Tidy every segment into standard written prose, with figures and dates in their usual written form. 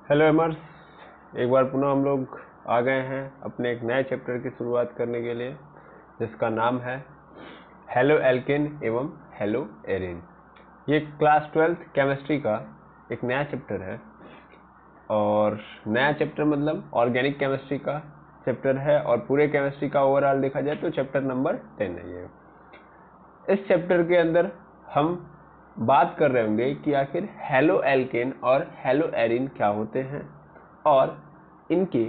Hello एमर्स, एक बार पुनः हम लोग आ गए हैं अपने एक नए चैप्टर की शुरुआत करने के लिए, जिसका नाम है हेलो एल्केन एवं हेलो एरिन। ये क्लास 12th केमिस्ट्री का एक नया चैप्टर है और नया चैप्टर मतलब ऑर्गेनिक केमिस्ट्री का चैप्टर है और पूरे केमिस्ट्री का ओवरऑल देखा जाए तो चैप्टर नंबर 10 है ये। इस चैप्टर के अंदर हम बात कर रहे होंगे कि आखिर हेलो एल्केन और हेलो एरिन क्या होते हैं और इनके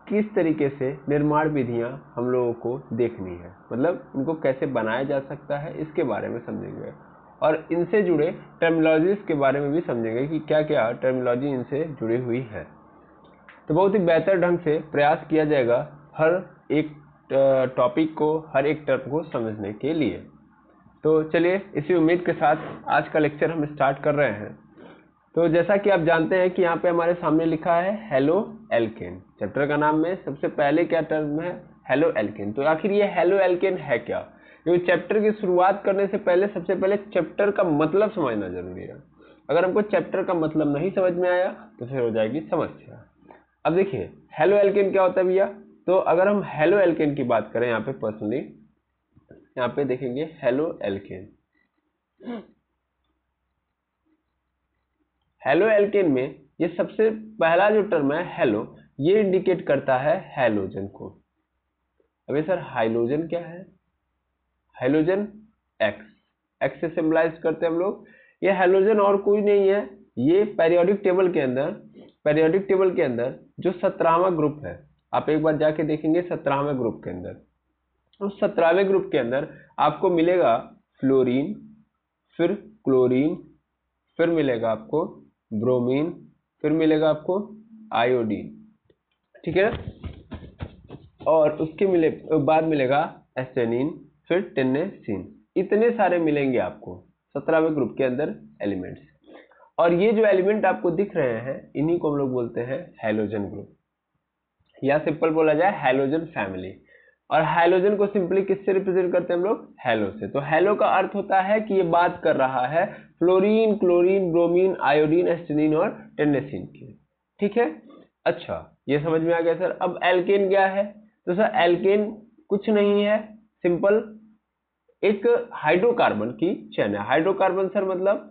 किस तरीके से निर्माण विधियां हम लोगों को देखनी है, मतलब इनको कैसे बनाया जा सकता है इसके बारे में समझेंगे और इनसे जुड़े टर्मिनोलॉजीज के बारे में भी समझेंगे कि क्या क्या टर्मिनोलॉजी इनसे जुड़ी हुई है। तो बहुत ही बेहतर ढंग से प्रयास किया जाएगा हर एक टॉपिक को, हर एक टर्म को समझने के लिए। तो चलिए इसी उम्मीद के साथ आज का लेक्चर हम स्टार्ट कर रहे हैं। तो जैसा कि आप जानते हैं कि यहाँ पे हमारे सामने लिखा है हेलो एल्केन। चैप्टर का नाम में सबसे पहले क्या टर्म है? Halo alkane. तो आखिर ये हेलो एल्केन है क्या? क्योंकि चैप्टर की शुरुआत करने से पहले सबसे पहले चैप्टर का मतलब समझना जरूरी है। अगर हमको चैप्टर का मतलब नहीं समझ में आया तो फिर हो जाएगी समस्या। अब देखिए हेलो एल्केन क्या होता है भैया। तो अगर हम हेलो एल्केन की बात करें, यहाँ पे पर्सनली यहाँ पे देखेंगे हेलो एल्केन। हेलो एल्केन में ये सबसे पहला जो टर्म है हेलो, ये इंडिकेट करता है हैलोजन को। अबे सर हाइलोजन क्या है? हाइलोजन एक्स से सिंबलाइज करते हैं हम लोग। ये हाइलोजन और कोई नहीं है, ये पेरियोडिक टेबल के अंदर जो 17वां ग्रुप है, आप एक बार जाके देखेंगे 17वें ग्रुप के अंदर। उस 17वें ग्रुप के अंदर आपको मिलेगा फ्लोरीन, फिर क्लोरीन, फिर मिलेगा आपको ब्रोमीन, फिर मिलेगा आपको आयोडीन, ठीक है। और उसके बाद मिलेगा एस्टेनिन, फिर टेन्नेसीन। इतने सारे मिलेंगे आपको 17वें ग्रुप के अंदर एलिमेंट्स। और ये जो एलिमेंट आपको दिख रहे हैं इन्हीं को हम लोग बोलते हैं हैलोजन ग्रुप, या सिंपल बोला जाए हैलोजन फैमिली। और हैलोजन को सिंपली किससे रिप्रेजेंट करते हैं हम लोग? हेलो से। तो हेलो का अर्थ होता है कि ये बात कर रहा है फ्लोरीन, क्लोरीन, ब्रोमीन, आयोडीन, एस्टेनिन और टेन्नेसीन की, ठीक है। अच्छा, ये समझ में आ गया सर। अब एल्केन क्या है? तो सर एल्केन कुछ नहीं है, सिंपल एक हाइड्रोकार्बन की चेन है। हाइड्रोकार्बन सर मतलब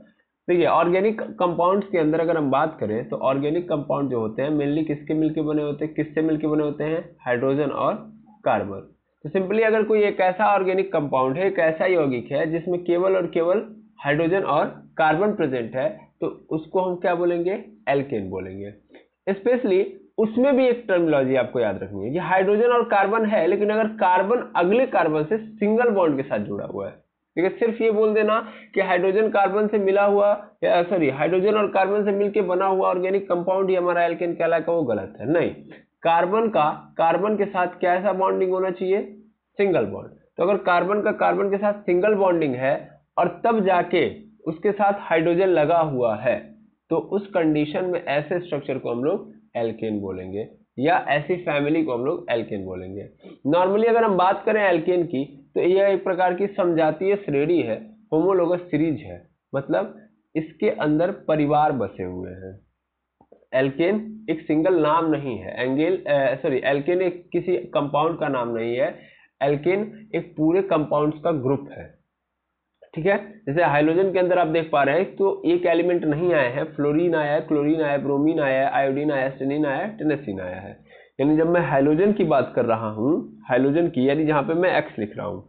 देखिए ऑर्गेनिक कंपाउंड्स के अंदर अगर हम बात करें तो ऑर्गेनिक कंपाउंड जो होते हैं मेनली किसके मिलके बने होते हैं? किससे मिलके बने होते हैं? हाइड्रोजन और कार्बन। तो सिंपली अगर कोई एक ऐसा ऑर्गेनिक कंपाउंड है, एक ऐसा यौगिक है जिसमें केवल और केवल हाइड्रोजन और कार्बन प्रेजेंट है, तो उसको हम क्या बोलेंगे? एल्केन बोलेंगे। स्पेशली उसमें भी एक टर्मिनोलॉजी आपको याद रखनी है कि हाइड्रोजन और कार्बन है, लेकिन अगर कार्बन अगले कार्बन से सिंगल बॉन्ड के साथ जुड़ा हुआ है, ठीक है। सिर्फ ये बोल देना कि हाइड्रोजन कार्बन से मिला हुआ या हाइड्रोजन और कार्बन से मिलके बना हुआ ऑर्गेनिक कंपाउंड ही हमारा एल्केन कहलाएगा, वो गलत है। नहीं, कार्बन का कार्बन के साथ क्या ऐसा बॉन्डिंग होना चाहिए? Single bond. तो अगर कार्बन का कार्बन के साथ सिंगल बॉन्डिंग है और तब जाके उसके साथ हाइड्रोजन लगा हुआ है, तो उस कंडीशन में ऐसे स्ट्रक्चर को हम लोग एल्केन बोलेंगे, या ऐसी फैमिली को हम लोग एल्केन बोलेंगे। नॉर्मली अगर हम बात करें एल्केन की, तो यह एक प्रकार की समजातीय श्रेणी है, होमोलोगस सीरीज है, मतलब इसके अंदर परिवार बसे हुए हैं। एल्केन एक सिंगल नाम नहीं है, एल्केन एक किसी कंपाउंड का नाम नहीं है, एल्केन एक पूरे कंपाउंड्स का ग्रुप है, ठीक है। जैसे हाइड्रोजन के अंदर आप देख पा रहे हैं तो एक एलिमेंट नहीं आया है, फ्लोरीन आया है, क्लोरीन आया है, ब्रोमीन आया है, आयोडीन आया है, एस्टेनिन आया है, टेन्नेसीन आया है। यानी जब मैं हाइड्रोजन की बात कर रहा हूं, हाइड्रोजन की यानी जहां पे मैं एक्स लिख रहा हूं,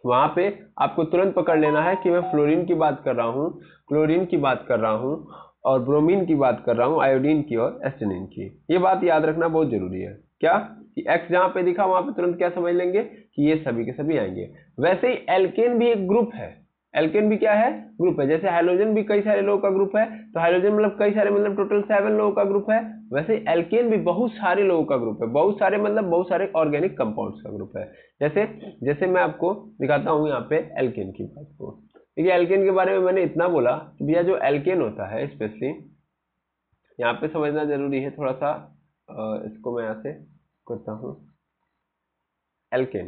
वहां पे आपको तुरंत पकड़ लेना है कि मैं फ्लोरीन की बात कर रहा हूं, क्लोरीन की बात कर रहा हूं और ब्रोमीन की बात कर रहा हूं, आयोडीन की और एस्टेनिन की। ये बात याद रखना बहुत जरूरी है। क्या कि एक्स जहां पे दिखा वहां पे तुरंत क्या समझ लेंगे कि ये सभी के सभी आएंगे। वैसे ही एल्केन भी एक ग्रुप है। एल्केन भी क्या है? ग्रुप है। जैसे हाइड्रोजन भी कई सारे लोगों का ग्रुप है, तो हाइड्रोजन मतलब कई सारे, मतलब टोटल 7 लोगों का ग्रुप है। वैसे एल्केन भी बहुत सारे लोगों का ग्रुप है, बहुत सारे मतलब बहुत सारे ऑर्गेनिक कंपाउंड्स का ग्रुप है। जैसे जैसे मैं आपको दिखाता हूँ यहाँ पे एल्केन की बात को। देखिए एल्केन के बारे में मैंने इतना बोला कि भैया जो एल्केन होता है स्पेशली यहाँ पे समझना जरूरी है थोड़ा सा। इसको मैं यहाँ से करता हूँ एल्केन।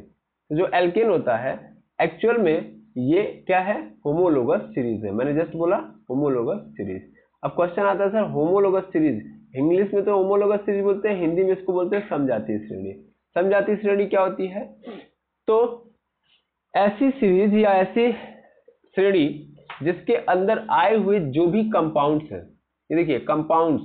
तो जो एल्केन होता है एक्चुअल में ये क्या है? होमोलोगस सीरीज है। मैंने जस्ट बोला होमोलोगस सीरीज। अब क्वेश्चन आता है सर होमोलोगस सीरीज इंग्लिश में तो होमोलोगस सीरीज बोलते हैं, हिंदी में इसको बोलते हैं समजातीय श्रेणी। समजातीय श्रेणी क्या होती है? तो ऐसी सीरीज या ऐसी श्रेणी जिसके अंदर आए हुए जो भी कंपाउंड्स हैं, ये देखिए कंपाउंड्स,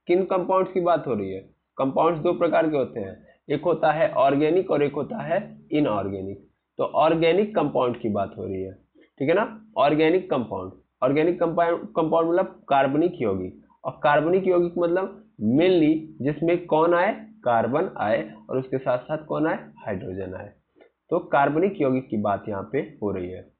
किन कंपाउंड्स की बात हो रही है? कंपाउंड्स दो प्रकार के होते हैं, एक होता है ऑर्गेनिक और एक होता है इनऑर्गेनिक। तो ऑर्गेनिक कंपाउंड की बात हो रही है, ठीक है ना? ऑर्गेनिक कंपाउंड, ऑर्गेनिक कंपाउंड मतलब कार्बनिक यौगिक, और कार्बनिक यौगिक मतलब मेनली जिसमें कौन आए? कार्बन आए, और उसके साथ साथ कौन आए? हाइड्रोजन आए। तो कार्बनिक यौगिक की बात यहाँ पे हो रही है।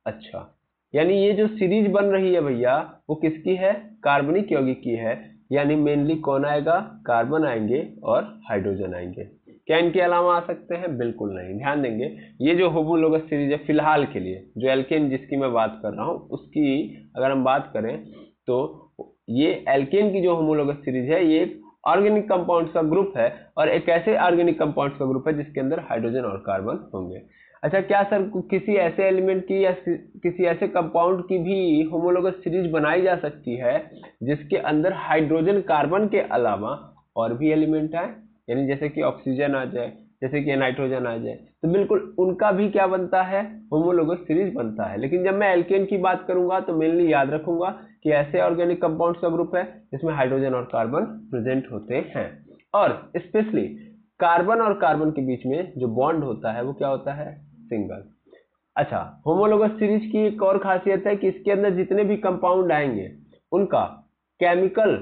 अच्छा, यानी ये जो सीरीज बन रही है भैया वो किसकी है? कार्बनिक यौगिक की है। यानी मेनली कौन आएगा? कार्बन आएंगे और हाइड्रोजन आएंगे। क्या इनके अलावा आ सकते हैं? बिल्कुल नहीं। ध्यान देंगे, ये जो होमोलोगस सीरीज है फिलहाल के लिए, जो एल्केन जिसकी मैं बात कर रहा हूँ उसकी अगर हम बात करें तो ये एल्केन की जो होमोलोगस सीरीज है ये एक ऑर्गेनिक कंपाउंड्स का ग्रुप है, और एक ऐसे ऑर्गेनिक कंपाउंड्स का ग्रुप है जिसके अंदर हाइड्रोजन और कार्बन होंगे। अच्छा, क्या सर किसी ऐसे एलिमेंट की या किसी ऐसे कंपाउंड की भी होमोलोगस सीरीज बनाई जा सकती है जिसके अंदर हाइड्रोजन कार्बन के अलावा और भी एलिमेंट आए? यानी जैसे कि ऑक्सीजन आ जाए, जैसे कि नाइट्रोजन आ जाए, तो बिल्कुल उनका भी क्या बनता है? होमोलोगस सीरीज बनता है। लेकिन जब मैं एल्केन की बात करूंगा तो मेनली याद रखूंगा कि ऐसे ऑर्गेनिक कंपाउंड्स का ग्रुप है जिसमें हाइड्रोजन और कार्बन प्रेजेंट होते हैं, और स्पेशली कार्बन और कार्बन के बीच में जो बॉन्ड होता है वो क्या होता है? सिंगल। अच्छा, होमोलोगस सीरीज की एक और खासियत है कि इसके अंदर जितने भी कंपाउंड आएंगे उनका केमिकल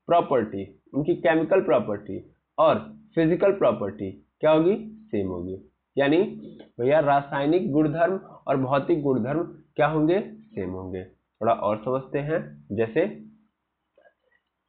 प्रॉपर्टी, उनकी केमिकल प्रॉपर्टी और फिजिकल प्रॉपर्टी क्या होगी? सेम होगी। यानी भैया रासायनिक गुणधर्म और भौतिक गुणधर्म क्या होंगे? सेम होंगे। थोड़ा और समझते हैं। जैसे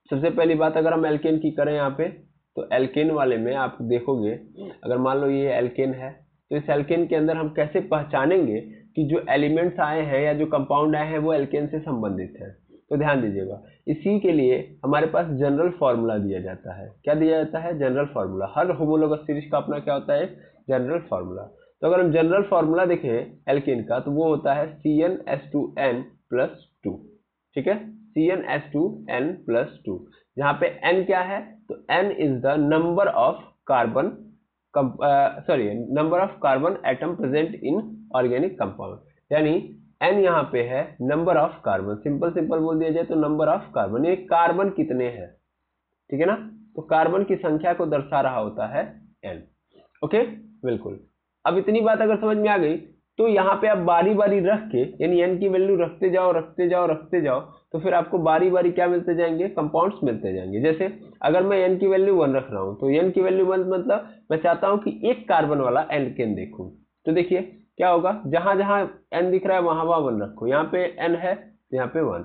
सबसे पहली बात अगर हम एल्केन की करें यहाँ पे, तो एल्केन वाले में आप देखोगे, अगर मान लो ये एल्केन है तो इस एल्केन के अंदर हम कैसे पहचानेंगे कि जो एलिमेंट्स आए हैं या जो कंपाउंड आए हैं वो एल्केन से संबंधित है? तो ध्यान दीजिएगा, इसी के लिए हमारे पास जनरल फॉर्मूला दिया जाता है। क्या दिया जाता है? General formula. हर होमोलोगस सीरीज का अपना क्या होता है? General formula. तो अगर हम जनरल फॉर्मूला देखें एल्केन का तो वो होता है CnH2n+2, ठीक है? CnH2n+2, जहाँ पे n क्या है? तो n is the number of carbon number of carbon atom present in organic compound. यानी n यहाँ पे है नंबर ऑफ कार्बन, सिंपल बोल दिया जाए तो नंबर ऑफ कार्बन, ये कार्बन कितने हैं, ठीक है ना? तो कार्बन की संख्या को दर्शा रहा होता है n। ओके, बिल्कुल। अब इतनी बात अगर समझ में आ गई तो यहाँ पे आप बारी बारी रख के, यानी n की वैल्यू रखते जाओ, तो फिर आपको बारी बारी क्या मिलते जाएंगे? कंपाउंड्स मिलते जाएंगे। जैसे अगर मैं n की वैल्यू 1 रख रहा हूँ तो n की वैल्यू 1 मतलब मैं चाहता हूँ कि एक कार्बन वाला एल्केन देखूं, तो देखिए क्या होगा? जहां जहां n दिख रहा है वहां वहां 1 रखो। यहाँ पे n है तो यहाँ पे 1,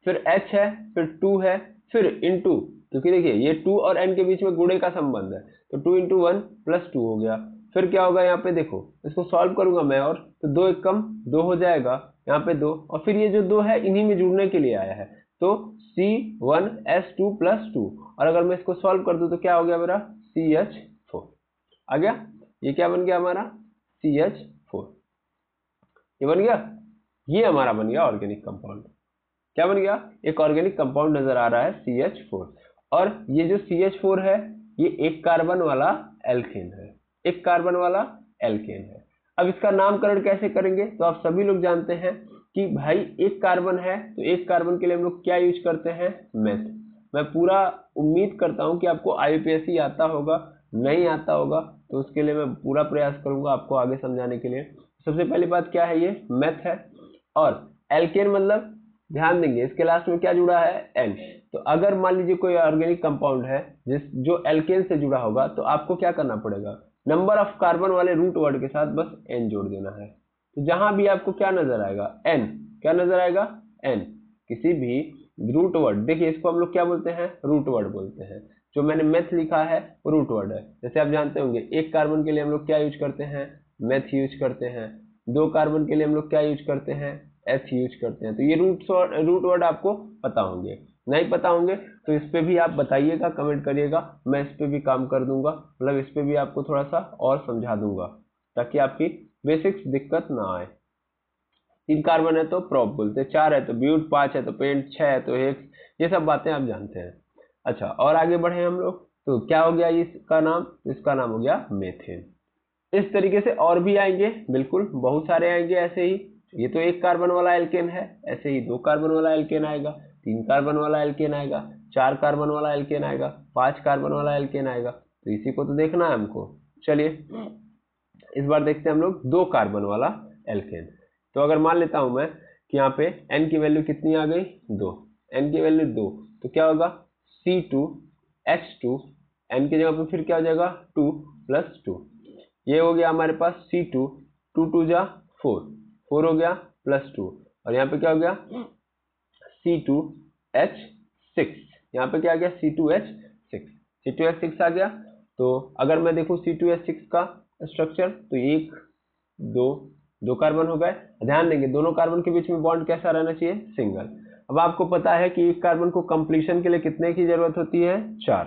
फिर h है, फिर 2 है, फिर इंटू, क्योंकि देखिए ये 2 और n के बीच में गुणे का संबंध है, तो 2 × 1 + 2 हो गया। फिर क्या होगा? यहाँ पे देखो, इसको सॉल्व करूंगा मैं, और तो 2 × 1 = 2 हो जाएगा, यहाँ पे 2, और फिर ये जो 2 है इन्हीं में जुड़ने के लिए आया है, तो C1H2 + 2, और अगर मैं इसको सॉल्व कर दूं तो क्या हो गया मेरा? CH4 आ गया। ये क्या बन गया हमारा? CH4, ये बन गया, ये हमारा बन गया ऑर्गेनिक कंपाउंड। क्या बन गया? एक ऑर्गेनिक कंपाउंड नजर आ रहा है CH4, और ये जो CH4 है ये एक कार्बन वाला एल्केन है, एक कार्बन वाला एल्केन है। अब इसका नामकरण कैसे करेंगे? तो आप सभी लोग जानते हैं कि भाई एक कार्बन है तो एक कार्बन के लिए हम लोग क्या यूज करते हैं? मेथ। मैं पूरा उम्मीद करता हूं कि आपको IUPAC आता होगा, नहीं आता होगा तो उसके लिए मैं पूरा प्रयास करूंगा आपको आगे समझाने के लिए। सबसे पहली बात क्या है? ये मेथ है, और एल्केन मतलब ध्यान देंगे इसके लास्ट में क्या जुड़ा है? N। तो अगर मान लीजिए कोई ऑर्गेनिक कंपाउंड है जो एल्केन से जुड़ा होगा तो आपको क्या करना पड़ेगा? नंबर ऑफ कार्बन वाले रूट वर्ड के साथ बस n जोड़ देना है। तो जहां भी आपको क्या नजर आएगा? n। क्या नजर आएगा? n। किसी भी रूट वर्ड, देखिए इसको हम लोग क्या बोलते हैं? रूट वर्ड बोलते हैं। जो मैंने मेथ लिखा है वो रूट वर्ड है। जैसे आप जानते होंगे एक कार्बन के लिए हम लोग क्या यूज करते हैं? मेथ यूज करते हैं। 2 कार्बन के लिए हम लोग क्या यूज करते हैं? H यूज करते हैं। तो ये रूट वर्ड आपको पता होंगे, नहीं पता होंगे तो इस पे भी आप बताइएगा, कमेंट करिएगा, मैं इस पे भी काम कर दूंगा, मतलब इस पे भी आपको थोड़ा सा और समझा दूंगा ताकि आपकी बेसिक्स दिक्कत ना आए। 3 कार्बन है तो प्रोप बोलते हैं, 4 है तो ब्यूट, 5 है तो पेंट, 6 है तो हेक्स, ये सब बातें आप जानते हैं। अच्छा, और आगे बढ़े हम लोग, तो क्या हो गया इसका नाम, इसका नाम हो गया मेथेन। इस तरीके से और भी आएंगे, बिल्कुल बहुत सारे आएंगे ऐसे ही। ये तो 1 कार्बन वाला एल्केन है, ऐसे ही 2 कार्बन वाला एल्केन आएगा, 3 कार्बन वाला एल्केन आएगा, 4 कार्बन वाला एल्केन आएगा, 5 कार्बन वाला एल्केन आएगा। तो इसी को तो देखना है हमको। चलिए इस बार देखते हैं हम लोग 2 कार्बन वाला एल्केन। तो अगर मान लेता हूं मैं कि यहाँ पे n की वैल्यू कितनी आ गई, 2, n की वैल्यू 2, तो क्या होगा C2H2, n की जगह पे फिर क्या हो जाएगा 2 + 2, ये हो गया हमारे पास C2, 2 2 जा 4, 4 हो गया +2, और यहाँ पे क्या हो गया C2H6, यहाँ पे क्या आ गया C2H6, C2H6 आ गया। तो अगर मैं देखूं C2H6 का स्ट्रक्चर, तो 1 2 कार्बन हो गए। ध्यान देंगे दोनों कार्बन के बीच में बॉन्ड कैसा रहना चाहिए, सिंगल। अब आपको पता है कि एक कार्बन को कंप्लीशन के लिए कितने की जरूरत होती है, 4।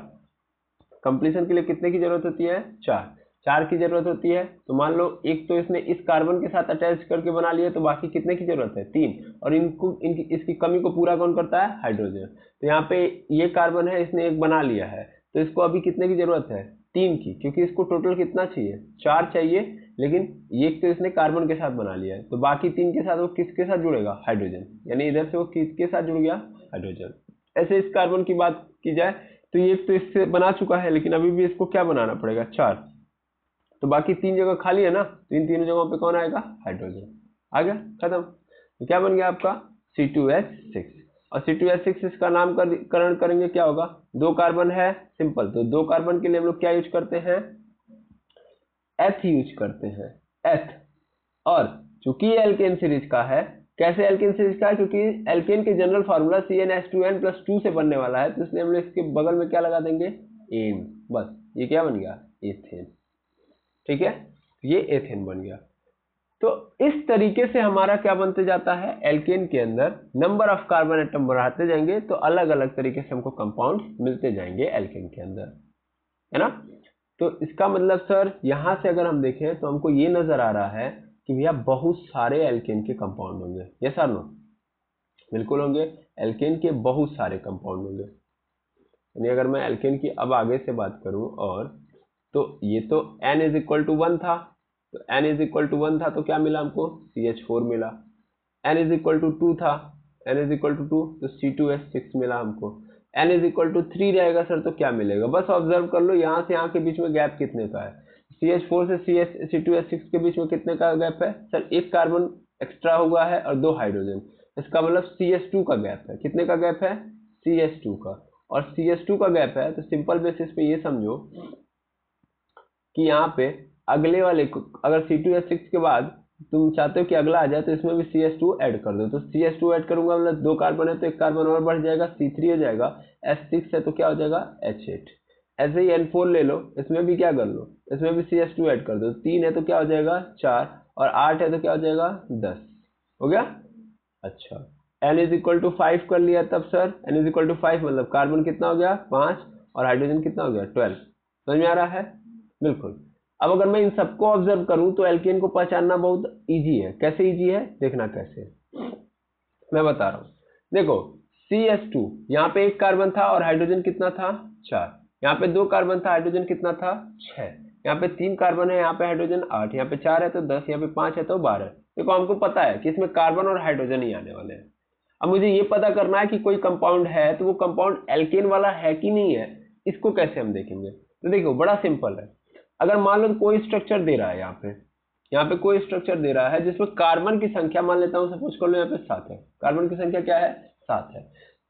कंप्लीशन के लिए कितने की जरूरत होती है, 4 की जरूरत होती है। तो मान लो एक तो इसने इस कार्बन के साथ अटैच करके बना लिया, तो बाकी कितने की जरूरत है, 3, और इसकी कमी को पूरा कौन करता है, हाइड्रोजन। तो यहाँ पे ये कार्बन है, इसने एक बना लिया है, तो इसको अभी कितने की जरूरत है, 3 की, क्योंकि इसको टोटल कितना चाहिए, 4 चाहिए, लेकिन ये तो इसने कार्बन के साथ बना लिया है, तो बाकी 3 के साथ वो किसके साथ जुड़ेगा, हाइड्रोजन, यानी इधर से वो किसके साथ जुड़ गया, हाइड्रोजन। ऐसे इस कार्बन की बात की जाए तो ये तो इससे बना चुका है, लेकिन अभी भी इसको क्या बनाना पड़ेगा, 4, तो बाकी 3 जगह खाली है ना, तो इन तीनों जगहों पे कौन आएगा, हाइड्रोजन। आ गया, खत्म। तो क्या बन गया आपका C2H6, और C2H6 इसका नामकरण करेंगे, क्या होगा, 2 कार्बन है, सिंपल, तो 2 कार्बन के लिए हम लोग क्या यूज करते हैं, एथ यूज करते हैं, एथ। और चूंकि ये एल्केन सीरीज का है, कैसे एल्केन सीरीज का है, क्योंकि एल्केन के जनरल फार्मूला CnH2n+2 से बनने वाला है, तो इसलिए हम लोग इसके बगल में क्या लगा देंगे, एन, बस ये क्या बन गया, एथेन। ठीक है, ये एथेन बन गया। तो इस तरीके से हमारा क्या बनते जाता है, एल्केन के अंदर नंबर ऑफ कार्बन एटम बढ़ाते जाएंगे तो अलग अलग तरीके से हमको कंपाउंड मिलते जाएंगे एल्केन के अंदर, है ना। तो इसका मतलब सर यहां से अगर हम देखें तो हमको ये नजर आ रहा है कि भैया बहुत सारे एल्केन के कंपाउंड होंगे, यस और नो, बिल्कुल होंगे, एल्केन के बहुत सारे कंपाउंड होंगे। यानी अगर मैं एल्केन की अब आगे से बात करूं, और तो ये तो n = 1 था, तो n = 1 था तो क्या मिला हमको, CH4 मिला। n = 2 था, n = 2 तो C2H6 मिला हमको। n = 3 रहेगा सर तो क्या मिलेगा, बस ऑब्जर्व कर लो यहाँ से यहाँ के बीच में गैप कितने का है, CH4 से C2H6 के बीच में कितने का गैप है सर, 1 कार्बन एक्स्ट्रा हुआ है और 2 हाइड्रोजन, इसका मतलब CH2 का गैप है, कितने का गैप है, CH2 का, और CH2 का गैप है, तो सिंपल बेसिस पे ये समझो कि यहाँ पे अगले वाले को अगर C2H6 के बाद तुम चाहते हो कि अगला आ जाए, तो इसमें भी CH2 ऐड कर दो, तो CH2 ऐड करूंगा मतलब 2 कार्बन है तो 1 कार्बन और बढ़ जाएगा, C3 हो जाएगा, H6 है तो क्या हो जाएगा, H8। ऐसे ही N4 ले लो, इसमें भी क्या कर लो, इसमें भी CH2 ऐड कर दो, 3 है तो क्या हो जाएगा 4, और 8 है तो क्या हो जाएगा 10, हो गया। अच्छा, n = 5 कर लिया, तब सर n = 5 मतलब कार्बन कितना हो गया 5, और हाइड्रोजन कितना हो गया 12, समझ में आ रहा है, बिल्कुल। अब अगर मैं इन सबको ऑब्जर्व करूं तो एल्केन को पहचानना बहुत इजी है, कैसे इजी है देखना कैसे, मैं बता रहा हूं, देखो CH2 यहाँ पे 1 कार्बन था और हाइड्रोजन कितना था 4, यहाँ पे 2 कार्बन था, हाइड्रोजन कितना था 6, यहाँ पे 3 कार्बन है, यहाँ पे हाइड्रोजन 8, यहाँ पे 4 है तो 10, यहाँ पे 5 है तो 12। देखो हमको पता है कि इसमें कार्बन और हाइड्रोजन ही आने वाले हैं। अब मुझे ये पता करना है कि कोई कंपाउंड है तो वो कंपाउंड एल्केन वाला है कि नहीं है, इसको कैसे हम देखेंगे, तो देखो बड़ा सिंपल है। अगर मान लो कोई स्ट्रक्चर दे रहा है, यहाँ पे कोई स्ट्रक्चर दे रहा है जिसमें कार्बन की संख्या मान लेता हूँ, सपोज कर लो यहाँ पे 7 है, कार्बन की संख्या क्या है 7 है,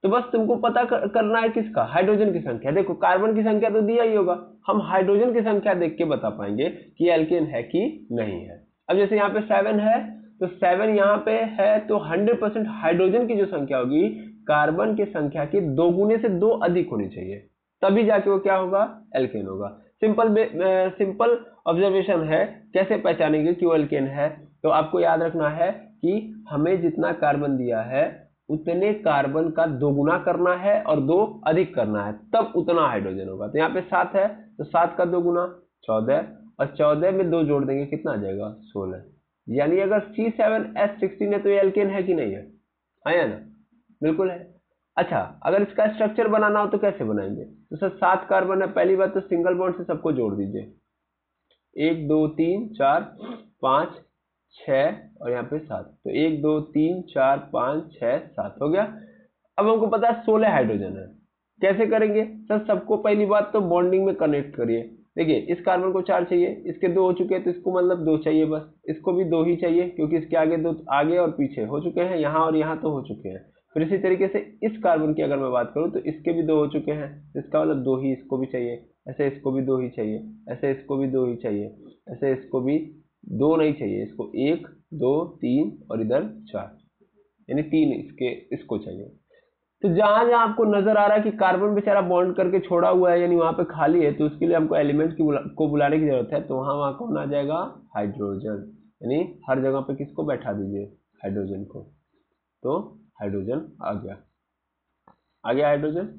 तो बस तुमको पता करना है किसका, हाइड्रोजन की संख्या। देखो कार्बन की संख्या तो दिया ही होगा, हम हाइड्रोजन की संख्या देख के बता पाएंगे कि एल्केन है कि नहीं है। अब जैसे यहाँ पे 7 है तो 7 यहाँ पे है तो 100% हाइड्रोजन की जो संख्या होगी कार्बन की संख्या के 2 गुने से 2 अधिक होनी चाहिए, तभी जाके वो क्या होगा, एल्केन होगा। सिंपल ऑब्जर्वेशन है, कैसे पहचानेंगे कि वो एल्केन है, तो आपको याद रखना है कि हमें जितना कार्बन दिया है उतने कार्बन का 2 गुना करना है और 2 अधिक करना है, तब उतना हाइड्रोजन होगा। तो यहाँ पे 7 है तो 7 का 2 गुना 14, और 14 में 2 जोड़ देंगे कितना आ जाएगा 16, यानी अगर C7H16 है तो ये एल्केन है कि नहीं है? हाँ या ना? बिल्कुल है। अच्छा, अगर इसका स्ट्रक्चर बनाना हो तो कैसे बनाएंगे? तो सर 7 कार्बन है, पहली बात तो सिंगल बॉन्ड से सबको जोड़ दीजिए, 1 2 3 4 5 6 और यहाँ पे 7, तो 1 2 3 4 5 6 7 हो गया। अब हमको पता है 16 हाइड्रोजन है, कैसे करेंगे सर? सबको पहली बात तो बॉन्डिंग में कनेक्ट करिए। देखिए इस कार्बन को 4 चाहिए, इसके 2 हो चुके हैं तो इसको मतलब 2 चाहिए बस, इसको भी 2 ही चाहिए क्योंकि इसके आगे 2 आगे और पीछे हो चुके हैं, यहाँ और यहाँ तो हो चुके हैं। फिर इसी तरीके से इस कार्बन की अगर मैं बात करूँ तो इसके भी 2 हो चुके हैं, इसका मतलब 2 ही इसको भी चाहिए, ऐसे इसको भी 2 ही चाहिए, ऐसे इसको भी 2 ही चाहिए, ऐसे इसको भी 2 नहीं चाहिए, इसको 1 2 3 और इधर 4, यानी 3 इसको चाहिए। तो जहां जहां आपको नजर आ रहा है कि कार्बन बेचारा बॉन्ड करके छोड़ा हुआ है यानी वहां पे खाली है, तो उसके लिए हमको एलिमेंट को बुलाने की जरूरत है, तो वहां वहां कौन आ जाएगा? हाइड्रोजन। यानी हर जगह पे किसको बैठा दीजिए? हाइड्रोजन को। तो हाइड्रोजन आ गया, हाइड्रोजन।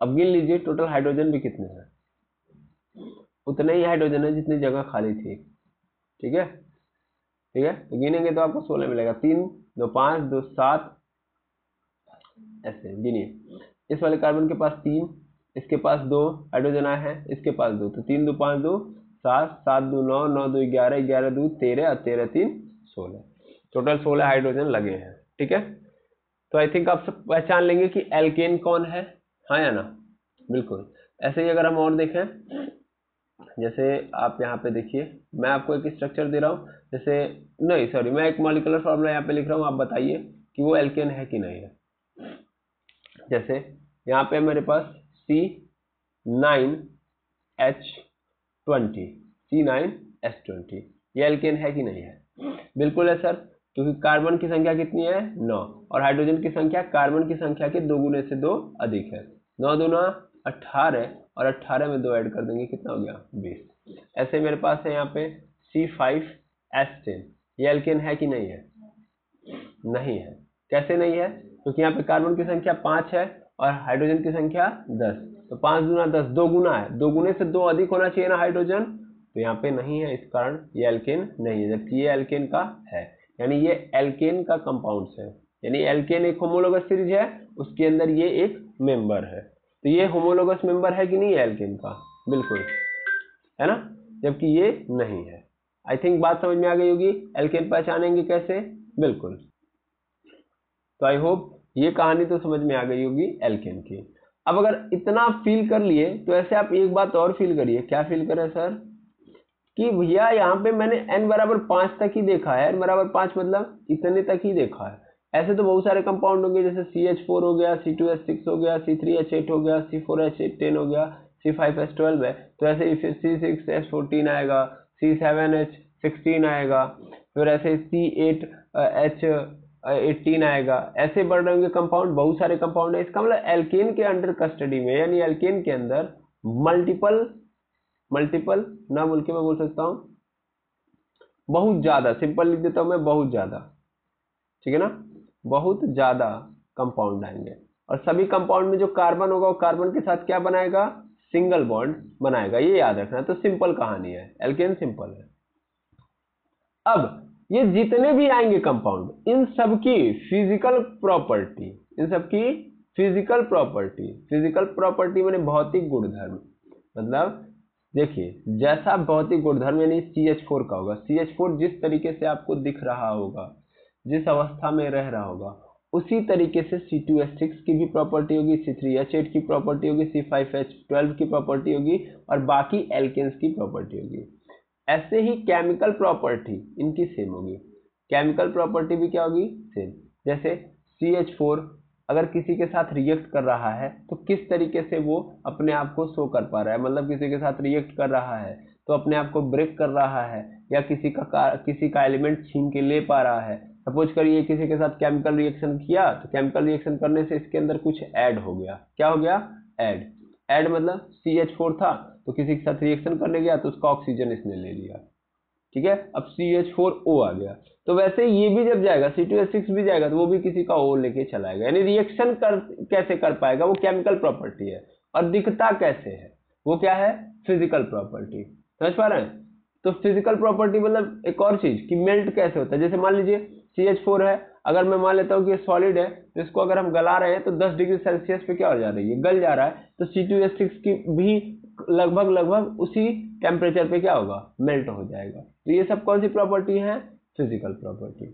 अब गिन लीजिए टोटल हाइड्रोजन भी कितने हैं? उतने ही हाइड्रोजन है जितनी जगह खाली थी। ठीक है, ठीक है, तो गिनेंगे तो आपको 16 मिलेगा। 3 2 5 2 7, ऐसे गिनिए। इस वाले कार्बन के पास 3, इसके पास 2 हाइड्रोजन आए हैं, इसके पास 2, तो 3 2 5 2 7 7 2 9 9 2 11 11 2 13 और 13 3 16, टोटल 16 हाइड्रोजन लगे हैं। ठीक है, तो आई थिंक आप सब पहचान लेंगे कि एल्केन कौन है, हाँ या ना? बिल्कुल। ऐसे ही अगर हम और देखें, जैसे आप यहाँ पे देखिए, मैं आपको एक स्ट्रक्चर दे रहा हूँ, जैसे नहीं सॉरी, मैं एक मॉलिक्यूलर फॉर्मूला यहाँ पे लिख रहा हूँ, आप बताइए कि वो एल्केन है कि नहीं है। जैसे यहाँ पे मेरे पास C9H20, ये एल्केन है कि नहीं है? बिल्कुल है सर, क्योंकि कार्बन की संख्या कितनी है? 9, और हाइड्रोजन की संख्या कार्बन की संख्या के 2 गुने से 2 अधिक है। 9 दूना 18 और 18 में 2 ऐड कर देंगे, कितना हो गया? 20। ऐसे मेरे पास है यहाँ पे C5H10, ये एल्केन है कि नहीं है? नहीं है। कैसे नहीं है? क्योंकि यहाँ पे कार्बन की संख्या 5 है और हाइड्रोजन की संख्या 10, तो 5 दूना 10, 2 गुना है, 2 गुने से 2 अधिक होना चाहिए ना हाइड्रोजन, तो यहाँ पे नहीं है, इस कारण ये एल्केन नहीं है, जबकि ये एल्केन का है, यानी ये एल्केन का कंपाउंड है। यानी एल्केन एक होमोलोगस सीरीज है, उसके अंदर ये एक मेंबर है, तो ये होमोलोगस मेंबर है कि नहीं है एल्केन का? बिल्कुल है ना, जबकि ये नहीं है। आई थिंक बात समझ में आ गई होगी। एल्केन पहचानेंगे कैसे? बिल्कुल। तो आई होप ये कहानी तो समझ में आ गई होगी एल्केन की। अब अगर इतना फील कर लिए तो ऐसे आप एक बात और फील करिए। क्या फील करें सर? कि भैया यहाँ पे मैंने n बराबर 5 तक ही देखा है, n बराबर 5 मतलब इतने तक ही देखा है। ऐसे तो बहुत सारे कंपाउंड होंगे, जैसे CH4 हो गया, C2H6 हो गया, C3H8 हो गया, C4H10 हो गया, C5H12 है, तो ऐसे ही फिर C6H14 आएगा, C7H16 आएगा, फिर ऐसे C8H18 आएगा, ऐसे बढ़ रहे होंगे कंपाउंड, बहुत सारे कंपाउंड है। इसका मतलब एल्केन के अंडर कस्टडी में, यानी एल्केन के अंदर मल्टीपल ना बोल के मैं बोल सकता हूं बहुत ज्यादा, सिंपल लिख देता हूं मैं, बहुत ज्यादा, ठीक है ना, बहुत ज्यादा कंपाउंड आएंगे, और सभी कंपाउंड में जो कार्बन होगा वो कार्बन के साथ क्या बनाएगा? सिंगल बॉन्ड बनाएगा, ये याद रखना। तो सिंपल कहानी है, एल्केन सिंपल है। अब ये जितने भी आएंगे कंपाउंड, इन सबकी फिजिकल प्रॉपर्टी, फिजिकल प्रॉपर्टी मैंने भौतिक गुणधर्म, मतलब देखिए जैसा भौतिक गुणधर्म यानी CH4 का होगा, CH4 जिस तरीके से आपको दिख रहा होगा, जिस अवस्था में रह रहा होगा, उसी तरीके से C2H6 की भी प्रॉपर्टी होगी, C3H8 की प्रॉपर्टी होगी, C5H12 की प्रॉपर्टी होगी, और बाकी एल्केन्स की प्रॉपर्टी होगी। ऐसे ही केमिकल प्रॉपर्टी इनकी सेम होगी, केमिकल प्रॉपर्टी भी क्या होगी? सेम। जैसे CH4 अगर किसी के साथ रिएक्ट कर रहा है तो किस तरीके से वो अपने आप को शो कर पा रहा है, मतलब किसी के साथ रिएक्ट कर रहा है तो अपने आप को ब्रेक कर रहा है, या किसी का एलिमेंट छीन के ले पा रहा है। सपोज करिए किसी के साथ केमिकल रिएक्शन किया, तो केमिकल रिएक्शन करने से इसके अंदर कुछ ऐड हो गया। क्या हो गया? ऐड मतलब CH4 था तो किसी के साथ रिएक्शन करने गया तो उसका ऑक्सीजन इसने ले लिया, ठीक है, अब CH4O आ गया। तो वैसे ये भी जब जाएगा, C2H6 भी जाएगा, तो वो भी किसी का O लेके चलाएगा, यानी रिएक्शन कैसे कर पाएगा? वो केमिकल प्रॉपर्टी है। और दिखता कैसे है? वो क्या है? Physical property. समझ पा रहे हैं? तो फिजिकल प्रॉपर्टी मतलब एक और चीज कि मेल्ट कैसे होता है। जैसे मान लीजिए CH4 है, अगर मैं मान लेता हूँ कि ये सॉलिड है, तो इसको अगर हम गला रहे हैं तो 10 डिग्री सेल्सियस पे क्या हो जा रही है, गल जा रहा है। तो C2H6 की भी लगभग उसी टेम्परेचर पे क्या होगा, मेल्ट हो जाएगा। तो ये सब कौन सी प्रॉपर्टी है, फिजिकल प्रॉपर्टी।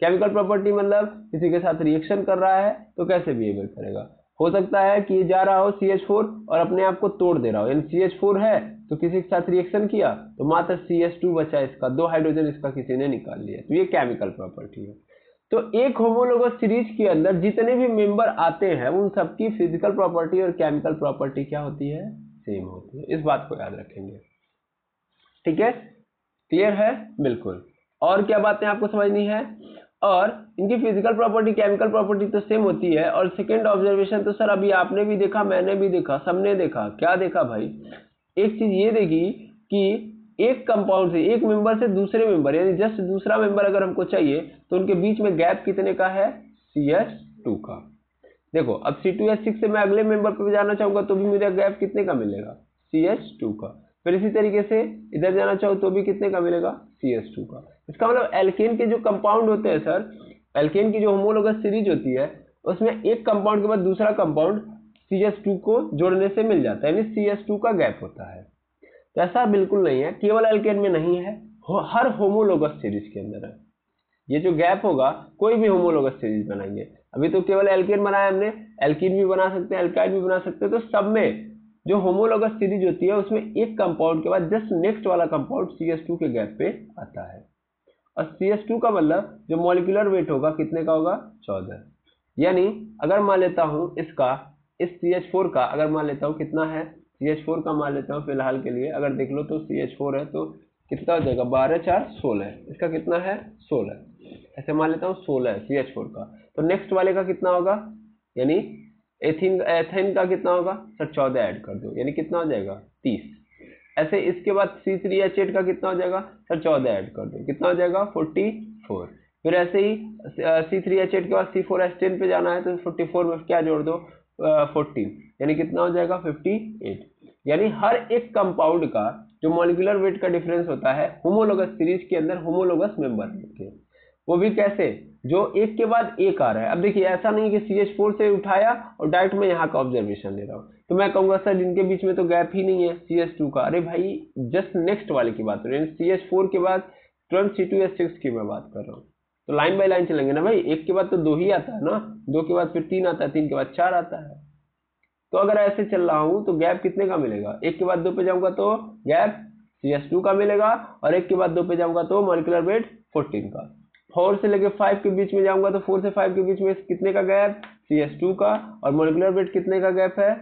केमिकल प्रॉपर्टी मतलब किसी के साथ रिएक्शन कर रहा है तो कैसे बिहेवियर करेगा। हो सकता है कि जा रहा हो CH4 और अपने आप को तोड़ दे रहा हो, यानी CH4 है तो किसी के साथ रिएक्शन किया तो मात्र CH2 बचा, इसका 2 हाइड्रोजन इसका किसी ने निकाल लिया, तो ये केमिकल प्रॉपर्टी है। तो एक होमोलोगस सीरीज के अंदर जितने भी मेंबर आते हैं उन सबकी फिजिकल प्रॉपर्टी और केमिकल प्रॉपर्टी क्या होती है, सेम होती है। इस बात को याद रखेंगे, ठीक है, क्लियर है, बिल्कुल। और क्या बातें आपको समझनी है, और इनकी फिजिकल प्रॉपर्टी केमिकल प्रॉपर्टी तो सेम होती है। और सेकंड ऑब्जर्वेशन तो सर अभी आपने भी देखा, मैंने भी देखा, सबने देखा, क्या देखा भाई, एक चीज ये देखी कि एक कंपाउंड से, एक मेंबर से दूसरे मेंबर, यानी जस्ट दूसरा मेंबर अगर हमको चाहिए तो उनके बीच में गैप कितने का है, CH2 का। देखो अब C2H6 से मैं अगले मेंबर पे जाना चाहूंगा तो भी मुझे गैप कितने का मिलेगा, CH2 का। फिर इसी तरीके से इधर जाना चाहूँ तो भी कितने का मिलेगा, CH2 का। इसका मतलब एल्केन के जो कंपाउंड होते हैं सर, एल्केन की जो होमोलोगस सीरीज होती है उसमें एक कंपाउंड के बाद दूसरा कंपाउंड CH2 को जोड़ने से मिल जाता है, यानी CH2 का गैप होता है। तो ऐसा बिल्कुल नहीं है, केवल एल्केन में नहीं है, हर होमोलोगस सीरीज के अंदर है। ये जो गैप होगा कोई भी होमोलोगस सीरीज बनाएंगे, अभी तो केवल एल्केन बनाया हमने, एल्कीन भी बना सकते हैं, एल्काइड भी बना सकते हैं। तो सब में जो होमोलोगस सीरीज होती है उसमें एक कंपाउंड के बाद जस्ट नेक्स्ट वाला कंपाउंड CH2 के गैप पे आता है। और CH2 का मतलब जो मॉलिक्यूलर वेट होगा कितने का होगा, 14। यानी अगर मान लेता हूं इसका, इस CH4 का अगर मान लेता हूं कितना है, CH4 का मान लेता हूं फिलहाल के लिए, अगर देख लो तो CH4 है तो कितना हो जाएगा, 12 4 16, इसका कितना है 16, ऐसे मान लेता हूँ 16 है CH4 का। तो नेक्स्ट वाले का कितना होगा, यानी एथेन का कितना होगा सर, 14 ऐड कर दो, यानी कितना हो जाएगा 30। ऐसे इसके बाद C3H8 का कितना हो जाएगा सर, 14 ऐड कर दो, कितना हो जाएगा 44। फिर ऐसे ही C3H8 के बाद C4H10 पे जाना है तो 44 में क्या जोड़ दो, 14, यानी कितना हो जाएगा 58। यानी हर एक कंपाउंड का जो मॉलिक्यूलर वेट का डिफरेंस होता है होमोलोगस सीरीज के अंदर होमोलोगस मेंबर के, वो भी कैसे, जो एक के बाद एक आ रहा है। अब देखिए ऐसा नहीं कि CH4 से उठाया और डायरेक्ट मैं यहाँ का ऑब्जर्वेशन ले रहा हूँ, तो मैं कहूंगा सर इनके बीच में तो गैप ही नहीं है CH2 का। अरे भाई जस्ट नेक्स्ट वाले की बात हो रही है, CH4 के बाद तुरंत C2H6 की मैं बात कर रहा हूँ। तो लाइन बाय लाइन चलेंगे ना भाई, एक के बाद तो 2 ही आता है ना, 2 के बाद फिर 3 आता है, 3 के बाद 4 आता है। तो अगर ऐसे चल रहा हूं तो गैप कितने का मिलेगा, एक के बाद 2 पे जाऊंगा तो गैप CH2 का मिलेगा, और एक के बाद 2 पे जाऊंगा तो मॉलिक्यूलर वेट 14 का। 4 से लेके 5 के बीच में जाऊंगा तो 4 से 5 के बीच में कितने का गैप, CH2 का, और मॉलिक्यूलर वेट कितने का गैप है,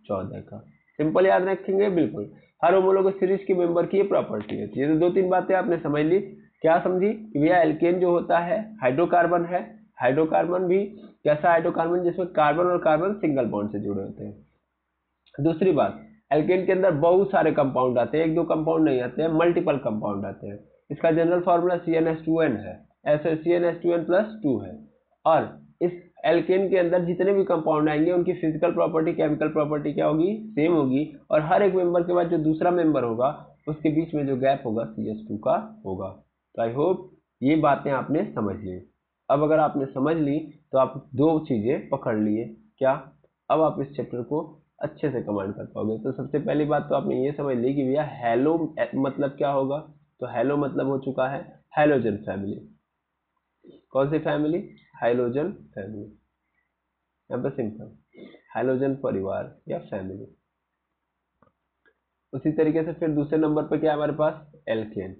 14 का। सिंपल याद रखेंगे, बिल्कुल हर होमोलोगस सीरीज के मेंबर की ये प्रॉपर्टी है। ये तो 2-3 बातें आपने समझ ली। क्या समझी कि भैया एल्केन जो होता है हाइड्रोकार्बन है, हाइड्रोकार्बन भी कैसा हाइड्रोकार्बन, जिसमें कार्बन और कार्बन सिंगल बॉन्ड से जुड़े होते हैं। दूसरी बात, एल्केन के अंदर बहुत सारे कंपाउंड आते हैं, 1-2 कंपाउंड नहीं आते हैं, मल्टीपल कंपाउंड आते हैं। इसका जनरल फार्मूला CnH2n है, ऐसे CnH2n+2 है। और इस एल्केन के अंदर जितने भी कंपाउंड आएंगे उनकी फिजिकल प्रॉपर्टी केमिकल प्रॉपर्टी क्या होगी, सेम होगी। और हर एक मेंबर के बाद जो दूसरा मेंबर होगा उसके बीच में जो गैप होगा CH2 का होगा। तो आई होप ये बातें आपने समझ ली। अब अगर आपने समझ ली तो आप 2 चीजें पकड़ लिए, क्या, अब आप इस चैप्टर को अच्छे से कमांड कर पाओगे। तो सबसे पहली बात तो आपने ये समझ ली कि भैया हेलो मतलब क्या होगा, तो हेलो मतलब हो चुका है हैलोजन फैमिली। कौन सी फैमिली, हैलोजन फैमिली, यहाँ पे सिंपल हैलोजन परिवार या फैमिली। उसी तरीके से फिर दूसरे नंबर पे क्या है हमारे पास, एल्केन।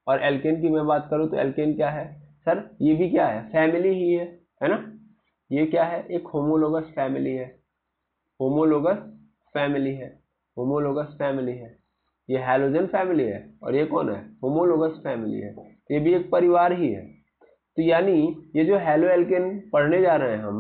और एल्केन की मैं बात करूं तो एल्केन क्या है सर, ये भी क्या है, फैमिली ही है ना। ये क्या है, एक होमोलोगस फैमिली है, होमोलोगस फैमिली है, होमोलोगस फैमिली है। ये हैलोजन फैमिली है और ये कौन है, होमोलोगस फैमिली है। ये भी एक परिवार ही है। तो यानी ये जो हेलो एल्केन पढ़ने जा रहे हैं हम,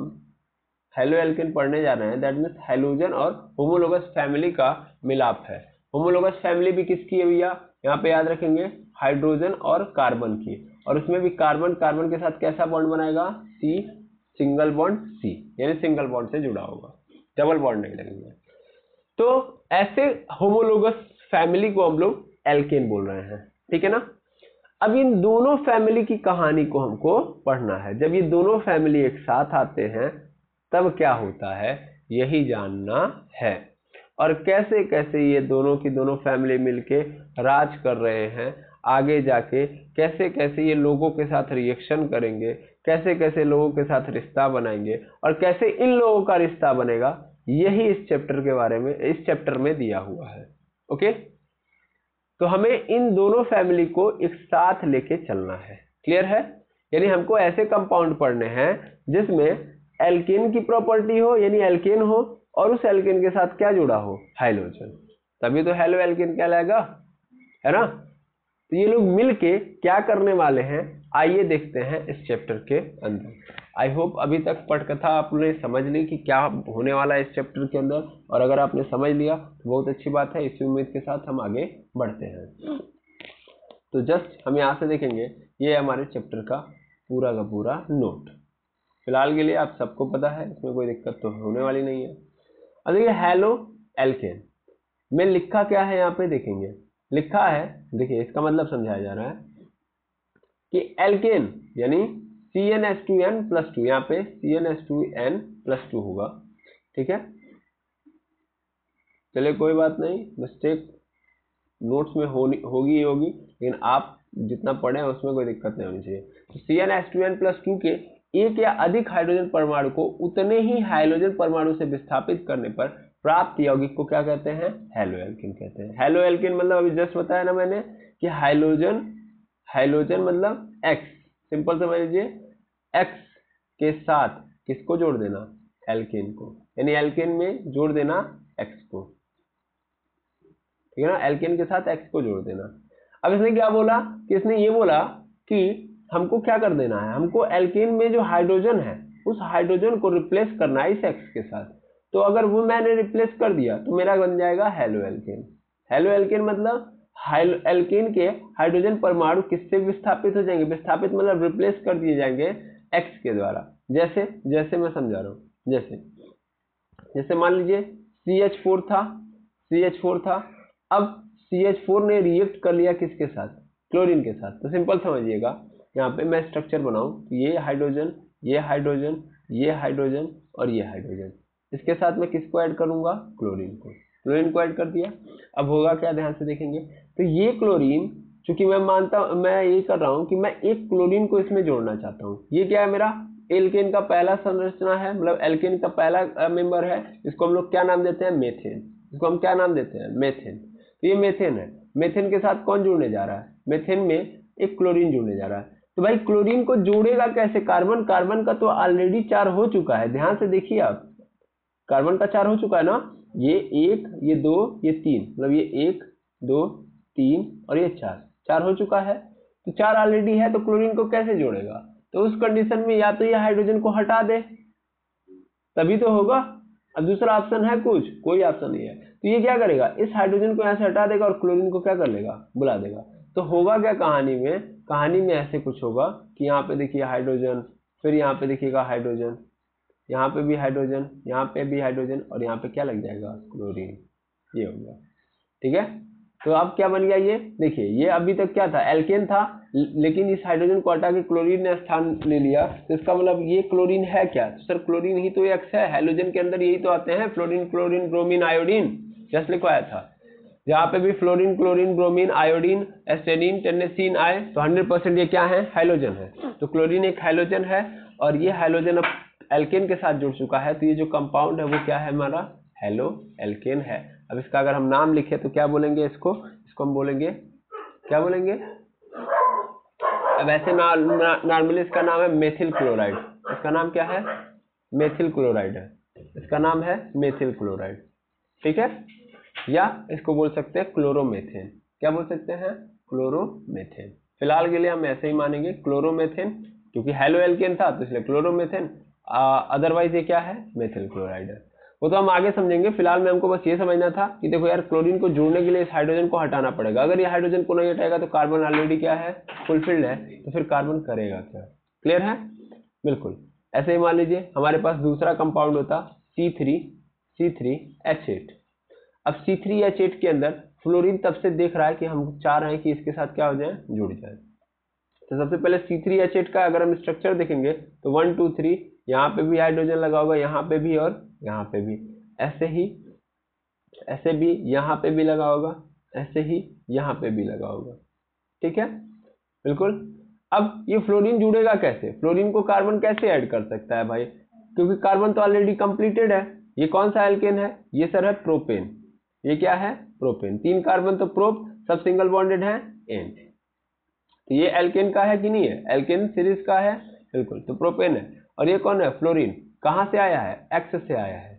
हेलो एल्केन पढ़ने जा रहे हैं, दैट मीन्स हैलोजन और होमोलोगस फैमिली का मिलाप है। होमोलोगस फैमिली भी किसकी है भैया, यहाँ पे याद रखेंगे हाइड्रोजन और कार्बन की, और उसमें भी कार्बन कार्बन के साथ कैसा बॉन्ड बनाएगा, C, सिंगल बॉन्ड C, यानी सिंगल बॉन्ड से जुड़ा होगा, डबल बॉन्ड नहीं लगेगा। तो ऐसे होमोलोगस फैमिली को हम लोग एल्केन बोल रहे हैं। ठीक है ना। अब इन दोनों फैमिली की कहानी को हमको पढ़ना है। जब ये दोनों फैमिली एक साथ आते हैं तब क्या होता है, यही जानना है। और कैसे कैसे ये दोनों की दोनों फैमिली मिलके राज कर रहे हैं, आगे जाके कैसे कैसे ये लोगों के साथ रिएक्शन करेंगे, कैसे कैसे लोगों के साथ रिश्ता बनाएंगे और कैसे इन लोगों का रिश्ता बनेगा, यही इस चैप्टर के बारे में, इस चैप्टर में दिया हुआ है। ओके, तो हमें इन दोनों फैमिली को एक साथ लेके चलना है। क्लियर है? यानी हमको ऐसे कंपाउंड पढ़ने हैं जिसमें एल्केन की प्रॉपर्टी हो, यानी एल्केन हो, और उस एल्केन के साथ क्या जुड़ा हो, हाइड्रोजन, तभी तो हेलो एल्केन कहलाएगा, है ना। तो ये लोग मिलके क्या करने वाले हैं, आइए देखते हैं इस चैप्टर के अंदर। आई होप अभी तक पटकथा आपने समझ ली कि क्या होने वाला है इस चैप्टर के अंदर, और अगर आपने समझ लिया तो बहुत अच्छी बात है। इसी उम्मीद के साथ हम आगे बढ़ते हैं। तो जस्ट हम यहाँ से देखेंगे, ये हमारे चैप्टर का पूरा नोट। फिलहाल के लिए आप सबको पता है, इसमें कोई दिक्कत तो होने वाली नहीं है। अब देखिए हेलो एल्केन में लिखा क्या है, यहाँ पे देखेंगे लिखा है, देखिए इसका मतलब समझाया जा रहा है कि एल्केन यानी CnH2n+2, यहाँ पे CnH2n+2 होगा। ठीक है, चलिए कोई बात नहीं, मिस्टेक नोट्स में होगी, लेकिन आप जितना पढ़े हैं उसमें कोई दिक्कत नहीं होनी चाहिए। तो CnH2n+2 के एक या अधिक हाइड्रोजन परमाणु को उतने ही हाइड्रोजन परमाणु से विस्थापित करने पर प्राप्त यौगिक को क्या कहते हैं, हेलो एल्केन कहते हैं। हेलो एल्केन मतलब अभी जस्ट बताया ना मैंने कि हाइड्रोजन मतलब X, सिंपल समझ लीजिए, X के साथ किसको जोड़ देना, एल्केन को, यानी एल्केन में जोड़ देना X को, ठीक है ना, एल्केन के साथ X को जोड़ देना। अब इसने क्या बोला कि इसने ये बोला कि हमको क्या कर देना है, हमको एल्केन में जो हाइड्रोजन है उस हाइड्रोजन को रिप्लेस करना है इस X के साथ। तो अगर वो मैंने रिप्लेस कर दिया तो मेरा बन जाएगा हेलो एल्केन। हेलो एल्केन मतलब एल्केन के हाइड्रोजन परमाणु किससे विस्थापित हो जाएंगे, विस्थापित मतलब रिप्लेस कर दिए जाएंगे X के द्वारा। जैसे जैसे मैं समझा रहा हूँ, जैसे मान लीजिए CH4 था, अब CH4 ने रिएक्ट कर लिया किसके साथ, क्लोरीन के साथ। तो सिंपल समझिएगा, यहाँ पे मैं स्ट्रक्चर बनाऊं तो ये हाइड्रोजन, ये हाइड्रोजन, ये हाइड्रोजन और ये हाइड्रोजन, इसके साथ मैं किसको ऐड करूंगा, क्लोरीन को ऐड कर दिया। अब होगा क्या, ध्यान से देखेंगे तो ये क्लोरीन, चूंकि मैं ये कर रहा हूँ कि मैं एक क्लोरीन को इसमें जोड़ना चाहता हूँ। ये क्या है, मेरा एल्केन का पहला संरचना है, मतलब एल्केन का पहला मेंबर है। इसको हम लोग क्या नाम देते हैं, मेथेन। इसको हम क्या नाम देते हैं, मेथेन। तो ये मेथेन है, मेथेन के साथ कौन जुड़ने जा रहा है, मेथेन में एक क्लोरीन जुड़ने जा रहा है। तो भाई क्लोरीन को जोड़ेगा कैसे, कार्बन का तो ऑलरेडी 4 हो चुका है, ध्यान से देखिए आप, कार्बन का 4 हो चुका है ना, ये 1, ये 2, ये 3, मतलब ये 1 2 3 और ये 4 हो चुका है। तो 4 ऑलरेडी है, तो क्लोरीन को कैसे जोड़ेगा, तो उस कंडीशन में या तो ये हाइड्रोजन को हटा दे तभी तो होगा। अब दूसरा ऑप्शन है कुछ, कोई ऑप्शन नहीं है। तो ये क्या करेगा, इस हाइड्रोजन को यहाँ से हटा देगा और क्लोरीन को क्या कर लेगा, बुला देगा। तो होगा क्या कहानी में ऐसे कुछ होगा कि यहाँ पे देखिए हाइड्रोजन, फिर यहाँ पे देखिएगा हाइड्रोजन, यहाँ पे भी हाइड्रोजन, यहाँ पे भी हाइड्रोजन, और यहाँ पे क्या लग जाएगा, क्लोरीन। ये हो गया, ठीक है। तो अब क्या बन गया, ये देखिए, ये अभी तक क्या था, एल्केन था, लेकिन इस हाइड्रोजन को हटा के क्लोरीन ने स्थान ले लिया। तो इसका मतलब ये क्लोरीन है क्या, तो सर क्लोरीन ही तो X है, हेलोजन के अंदर यही तो आते हैं, फ्लोरीन क्लोरीन ब्रोमीन आयोडीन, जैसे लिखवाया था। जहाँ पे भी फ्लोरीन क्लोरीन ब्रोमीन आयोडीन एस्टेडीन टेनेसीन आए तो 100% ये क्या है, हाइड्रोजन है। तो क्लोरीन एक हाइड्रोजन है और ये हाइड्रोजन अब एल्केन के साथ जुड़ चुका है, तो ये जो कंपाउंड है वो क्या है, हमारा हेलो एल्केन है। अब इसका अगर हम नाम लिखे तो क्या बोलेंगे, इसको हम बोलेंगे, क्या बोलेंगे, अब ऐसे नॉर्मली इसका नाम है मेथिल क्लोराइड। इसका नाम क्या है, मेथिल क्लोराइड है, इसका नाम है मेथिल क्लोराइड, ठीक है। या इसको बोल सकते हैं क्लोरोमेथेन, क्या बोल सकते हैं, क्लोरोमेथेन। फिलहाल के लिए हम ऐसे ही मानेंगे क्लोरोमेथेन, क्योंकि हेलो एल्केन था तो इसलिए क्लोरोमेथेन, अदरवाइज ये क्या है, मेथिल क्लोराइड है। वो तो हम आगे समझेंगे, फिलहाल में हमको बस ये समझना था कि देखो यार, क्लोरीन को जोड़ने के लिए इस हाइड्रोजन को हटाना पड़ेगा। अगर ये हाइड्रोजन को नहीं हटाएगा तो कार्बन ऑलरेडी क्या है, फुलफिल्ड है, तो फिर कार्बन करेगा क्या, क्लियर है, बिल्कुल। ऐसे ही मान लीजिए हमारे पास दूसरा कंपाउंड होता C3H8। अब C3H8 के अंदर फ्लोरीन तब से देख रहा है कि हम चाह रहे हैं कि इसके साथ क्या हो जाए, जुड़ जाए। तो सबसे पहले C3H8 का अगर हम स्ट्रक्चर देखेंगे तो 1 2 3 यहाँ पे भी हाइड्रोजन लगा होगा, यहाँ पे भी और यहाँ पे भी, ऐसे ही ऐसे भी यहाँ पे भी लगा होगा, ऐसे ही यहाँ पे भी लगा होगा। ठीक है, बिल्कुल। अब ये फ्लोरीन जुड़ेगा कैसे, फ्लोरीन को कार्बन कैसे ऐड कर सकता है भाई, क्योंकि कार्बन तो ऑलरेडी कंप्लीटेड है। ये कौन सा एल्केन है, ये सर है प्रोपेन। ये क्या है, प्रोपेन। 3 कार्बन तो प्रोप, सब सिंगल बॉन्डेड है एन। तो ये एल्केन का है कि नहीं है, एल्केन सीरीज का है, बिल्कुल। तो प्रोपेन है। और ये कौन है, फ्लोरीन। कहाँ से आया है, एक्स से आया है।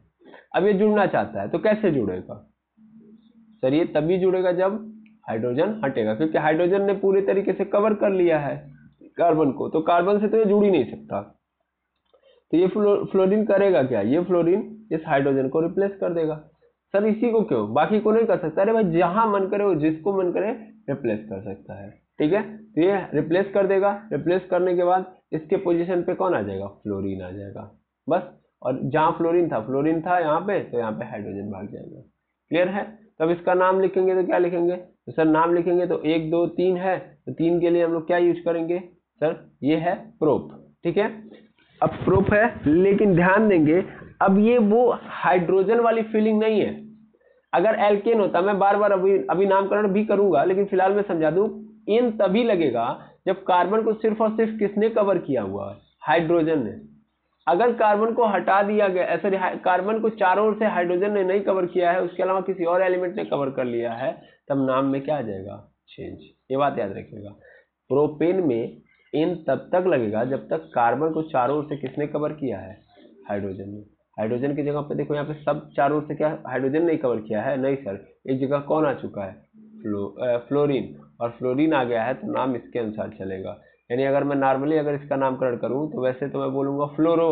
अब ये जुड़ना चाहता है तो कैसे जुड़ेगा सर, ये तभी जुड़ेगा जब हाइड्रोजन हटेगा, क्योंकि हाइड्रोजन ने पूरे तरीके से कवर कर लिया है कार्बन को, तो कार्बन से तो ये जुड़ ही नहीं सकता। तो ये फ्लोरीन करेगा क्या, ये फ्लोरीन इस हाइड्रोजन को रिप्लेस कर देगा। सर इसी को क्यों, बाकी को नहीं कर सकता, अरे भाई जहां मन करे वो जिसको मन करे रिप्लेस कर सकता है। ठीक है, तो ये रिप्लेस कर देगा। रिप्लेस करने के बाद इसके पोजीशन पे कौन आ जाएगा, फ्लोरीन आ जाएगा बस। और जहां फ्लोरीन था यहाँ पे, तो यहाँ पे हाइड्रोजन भाग जाएगा। क्लियर है। तब इसका नाम लिखेंगे तो क्या लिखेंगे, तो सर नाम लिखेंगे तो 1 2 3 है, तो 3 के लिए हम लोग क्या यूज करेंगे सर, ये है प्रोप। ठीक है, अब प्रोप है, लेकिन ध्यान देंगे अब ये वो हाइड्रोजन वाली फीलिंग नहीं है। अगर एल्केन होता, मैं बार बार अभी नामकरण भी करूंगा, लेकिन फिलहाल मैं समझा दूं, इन तभी लगेगा जब कार्बन को सिर्फ और सिर्फ किसने कवर किया हुआ है, हाइड्रोजन ने। अगर कार्बन को हटा दिया गया, सॉरी कार्बन को चारों ओर से हाइड्रोजन ने नहीं कवर किया है, उसके अलावा किसी और एलिमेंट ने कवर कर लिया है, तब नाम में क्या आ जाएगा, चेंज। ये बात याद रखिएगा। प्रोपेन में इन तब तक लगेगा जब तक कार्बन को चारों ओर से किसने कवर किया है, हाइड्रोजन ने। हाइड्रोजन की जगह पे देखो, यहाँ पे सब चारों ओर से क्या हाइड्रोजन नहीं कवर किया है, नहीं सर, एक जगह कौन आ चुका है, फ्लोरीन। और फ्लोरीन आ गया है तो नाम इसके अनुसार चलेगा। यानी अगर मैं नॉर्मली अगर इसका नामकरण करूं तो वैसे तो मैं बोलूंगा फ्लोरो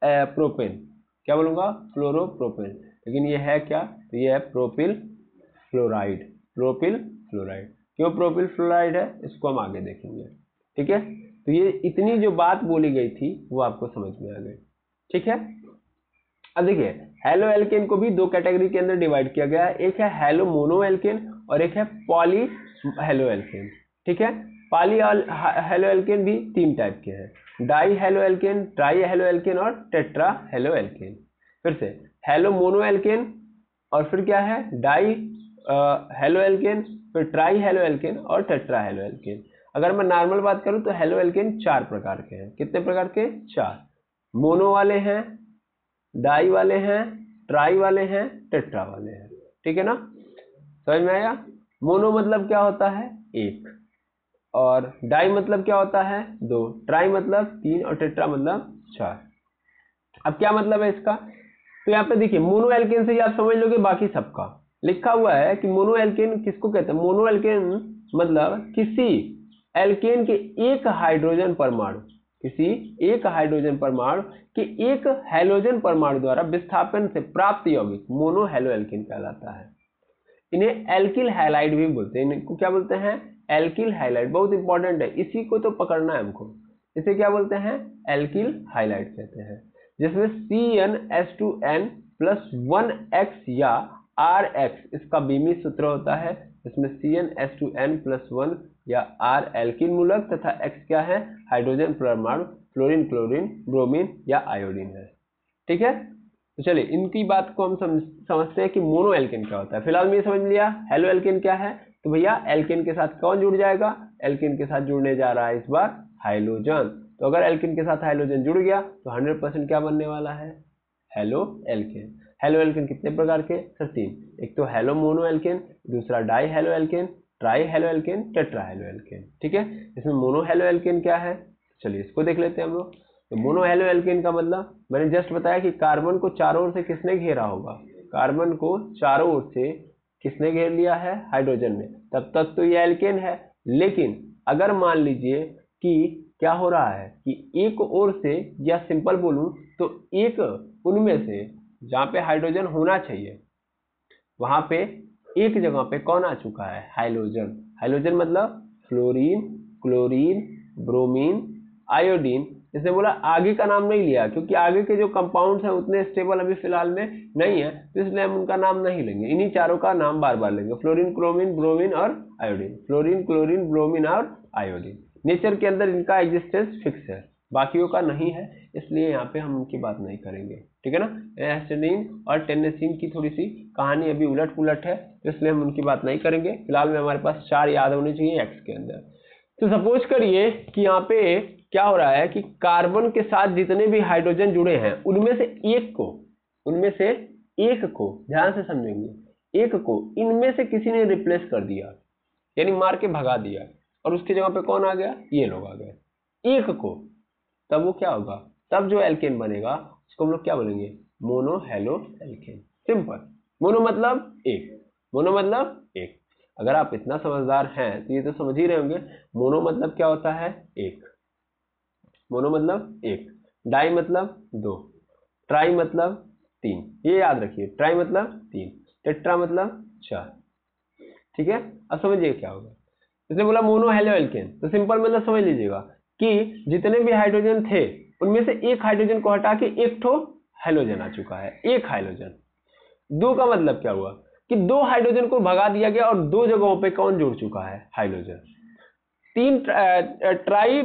प्रोपेन। क्या बोलूंगा, फ्लोरो प्रोपेन। लेकिन ये है क्या, तो ये है प्रोपिल फ्लोराइड। प्रोपिल फ्लोराइड क्यों प्रोपिल फ्लोराइड है, इसको हम आगे देखेंगे। ठीक है, तो ये इतनी जो बात बोली गई थी वो आपको समझ में आ गई। ठीक है, अब देखिए हेलो एल्केन को भी 2 कैटेगरी के अंदर डिवाइड किया गया है, एक है हेलो मोनो एल्केन और एक है पॉली हेलो एल्केन। ठीक है, पॉली हेलो एल्केन भी 3 टाइप के हैं, die halo alkane, try halo alkane और टेट्रा हेलो एल्केन। फिर से हेलो मोनो एल्केन, और फिर क्या है, डाई हेलो एल्केन, फिर ट्राई हेलो एल्केन और टेट्रा हेलो एल्केन। अगर मैं नॉर्मल बात करूं तो हेलो एल्केन 4 प्रकार के हैं। कितने प्रकार के, 4। मोनो वाले हैं, डाई वाले हैं, ट्राई वाले हैं, टेट्रा वाले हैं। ठीक है ना, समझ में आया। मोनो मतलब क्या होता है, 1, और डाई मतलब क्या होता है, 2, ट्राई मतलब 3 और टेट्रा मतलब 4। अब क्या मतलब है इसका, तो यहाँ पे देखिए मोनो एल्केन से ही आप समझ लोगे बाकी सबका। लिखा हुआ है कि मोनो एल्केन किसको कहते हैं, मोनो एल्केन मतलब किसी एल्केन के एक हाइड्रोजन परमाणु, किसी एक हाइड्रोजन परमाणु के एक हैलोजन परमाणु द्वारा विस्थापन से प्राप्त यौगिक मोनो हेलो एल्केन कहलाता है। इन्हें एल्किल हैलाइड भी बोलते हैं। इनको क्या बोलते हैं, एल्किल हैलाइड। बहुत इंपॉर्टेंट है, इसी को तो पकड़ना है हमको। इसे क्या बोलते हैं, एल्किल हैलाइड कहते हैं। जिसमें CnH2n प्लस 1x या Rx इसका बीमी सूत्र होता है। इसमें CnH2n प्लस 1 या R एल्किन मूलक तथा X क्या है, हाइड्रोजन परमाणु, फ्लोरीन, क्लोरीन, ब्रोमीन या आयोडीन है। ठीक है, तो चलिए इनकी बात को हम समझते हैं कि मोनो एल्केन क्या होता है। फिलहाल में समझ लिया हेलो एल्केन क्या है, तो भैया एल्केन के साथ कौन जुड़ जाएगा, एल्केन के साथ जुड़ने जा रहा है इस बार हाइलोजन। तो अगर एल्केन के साथ हाइलोजन जुड़ गया तो 100% क्या बनने वाला है, हेलो एल्केन। हेलो एल्केन कितने प्रकार के सर, 3। एक तो हेलो मोनो एल्केन, दूसरा die halo alkane, try halo alkane, tetra halo alkane. ठीक है, इसमें मोनो हेलो एल्केन क्या है, चलिए इसको देख लेते हैं हम लोग। तो मोनो हेलो एल्केन का मतलब मैंने जस्ट बताया कि कार्बन को चारों ओर से किसने घेरा होगा, कार्बन को चारों ओर से किसने घेर लिया है, हाइड्रोजन ने। तब तक तो ये एल्केन है, लेकिन अगर मान लीजिए कि क्या हो रहा है कि एक ओर से, या सिंपल बोलूं तो एक उनमें से जहां पे हाइड्रोजन होना चाहिए वहां पे एक जगह पे कौन आ चुका है, हाइलोजन। हाइलोजन मतलब फ्लोरीन, क्लोरीन, ब्रोमीन, आयोडीन इसने बोला आगे का नाम नहीं लिया, क्योंकि आगे के जो कंपाउंड्स हैं उतने स्टेबल अभी फिलहाल में नहीं है, तो इसलिए हम उनका नाम नहीं लेंगे, इन्हीं चारों का नाम बार बार लेंगे, फ्लोरीन, क्रोमीन, ब्रोमीन और आयोडीन। फ्लोरीन, क्लोरीन, ब्रोमीन और आयोडीन। नेचर के अंदर इनका एग्जिस्टेंस फिक्स है, बाकियों का नहीं है, इसलिए यहाँ पे हम उनकी बात नहीं करेंगे, ठीक है ना। एस्टेडीन और टेनेसीन की थोड़ी सी कहानी अभी उलट पुलट है, तो इसलिए हम उनकी बात नहीं करेंगे। फिलहाल में हमारे पास 4 याद होने चाहिए एक्स के अंदर। तो सपोज करिए कि यहाँ पे क्या हो रहा है कि कार्बन के साथ जितने भी हाइड्रोजन जुड़े हैं उनमें से एक को ध्यान से समझेंगे, एक को इनमें से किसी ने रिप्लेस कर दिया, यानी मार के भगा दिया, और उसकी जगह पे कौन आ गया, ये लोग आ गए, एक को। तब वो क्या होगा, तब जो एल्केन बनेगा उसको हम लोग क्या बोलेंगे, mono halo alkane. Simple. Mono मतलब एक। अगर आप इतना समझदार हैं तो ये तो समझ ही रहे होंगे मोनो मतलब क्या होता है, एक। मोनो मतलब एक, डाई मतलब 2, ट्राई मतलब 3, ये याद रखिए, ट्राई मतलब 3, टेट्रा मतलब 4, ठीक है। अब समझिए क्या होगा, इसने बोला मोनो हेलो एल्केन, तो सिंपल मतलब समझ लीजिएगा कि जितने भी हाइड्रोजन थे उनमें से एक हाइड्रोजन को हटा के एक ठो हाइड्रोजन आ चुका है, एक हाइड्रोजन। 2 का मतलब क्या हुआ कि 2 हाइड्रोजन को भगा दिया गया और 2 जगहों पे कौन जुड़ चुका है, हाइड्रोजन। 3 ट्राई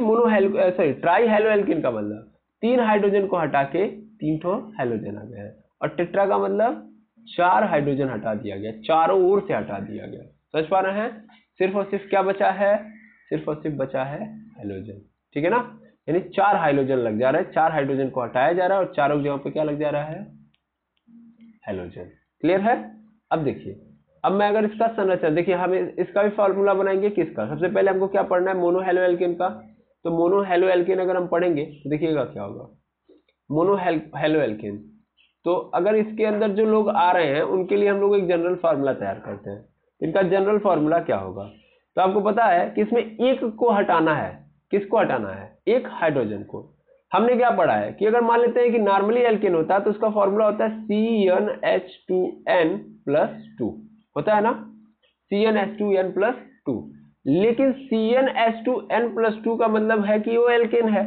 हेलो एल्केन का मतलब 3 हाइड्रोजन को हटा के 3 ठो हाइड्रोजन आ गए हैं, और टेट्रा का मतलब 4 हाइड्रोजन हटा दिया गया, चारों ओर से हटा दिया गया। समझ पा रहे हैं, सिर्फ और सिर्फ क्या बचा है, सिर्फ और सिर्फ बचा है हाइड्रोजन, ठीक है ना। यानी 4 हाइड्रोजन लग जा रहा है, 4 हाइड्रोजन को हटाया जा रहा है और चारों जगह पे क्या लग जा रहा है, हाइड्रोजन। क्लियर है। अब देखिए, अब मैं अगर इसका संरचना देखिए, हम इसका भी फॉर्मूला बनाएंगे किसका, सबसे पहले हमको क्या पढ़ना है, मोनो हेलो एल्केन का। तो मोनो हेलो एल्केन अगर हम पढ़ेंगे तो देखिएगा क्या होगा, मोनो हेलो एल्केन। तो अगर इसके अंदर जो लोग आ रहे हैं उनके लिए हम लोग एक जनरल फार्मूला तैयार करते हैं। इनका जनरल फार्मूला क्या होगा, तो आपको पता है कि इसमें एक को हटाना है, किसको हटाना है, एक हाइड्रोजन को। हमने क्या पढ़ा है कि अगर मान लेते हैं कि नॉर्मली एल्केन होता है तो उसका फॉर्मूला होता है CnH2n+2, होता है ना, CnH2n+2। लेकिन CnH2n+2 का मतलब है कि वो एल्केन है,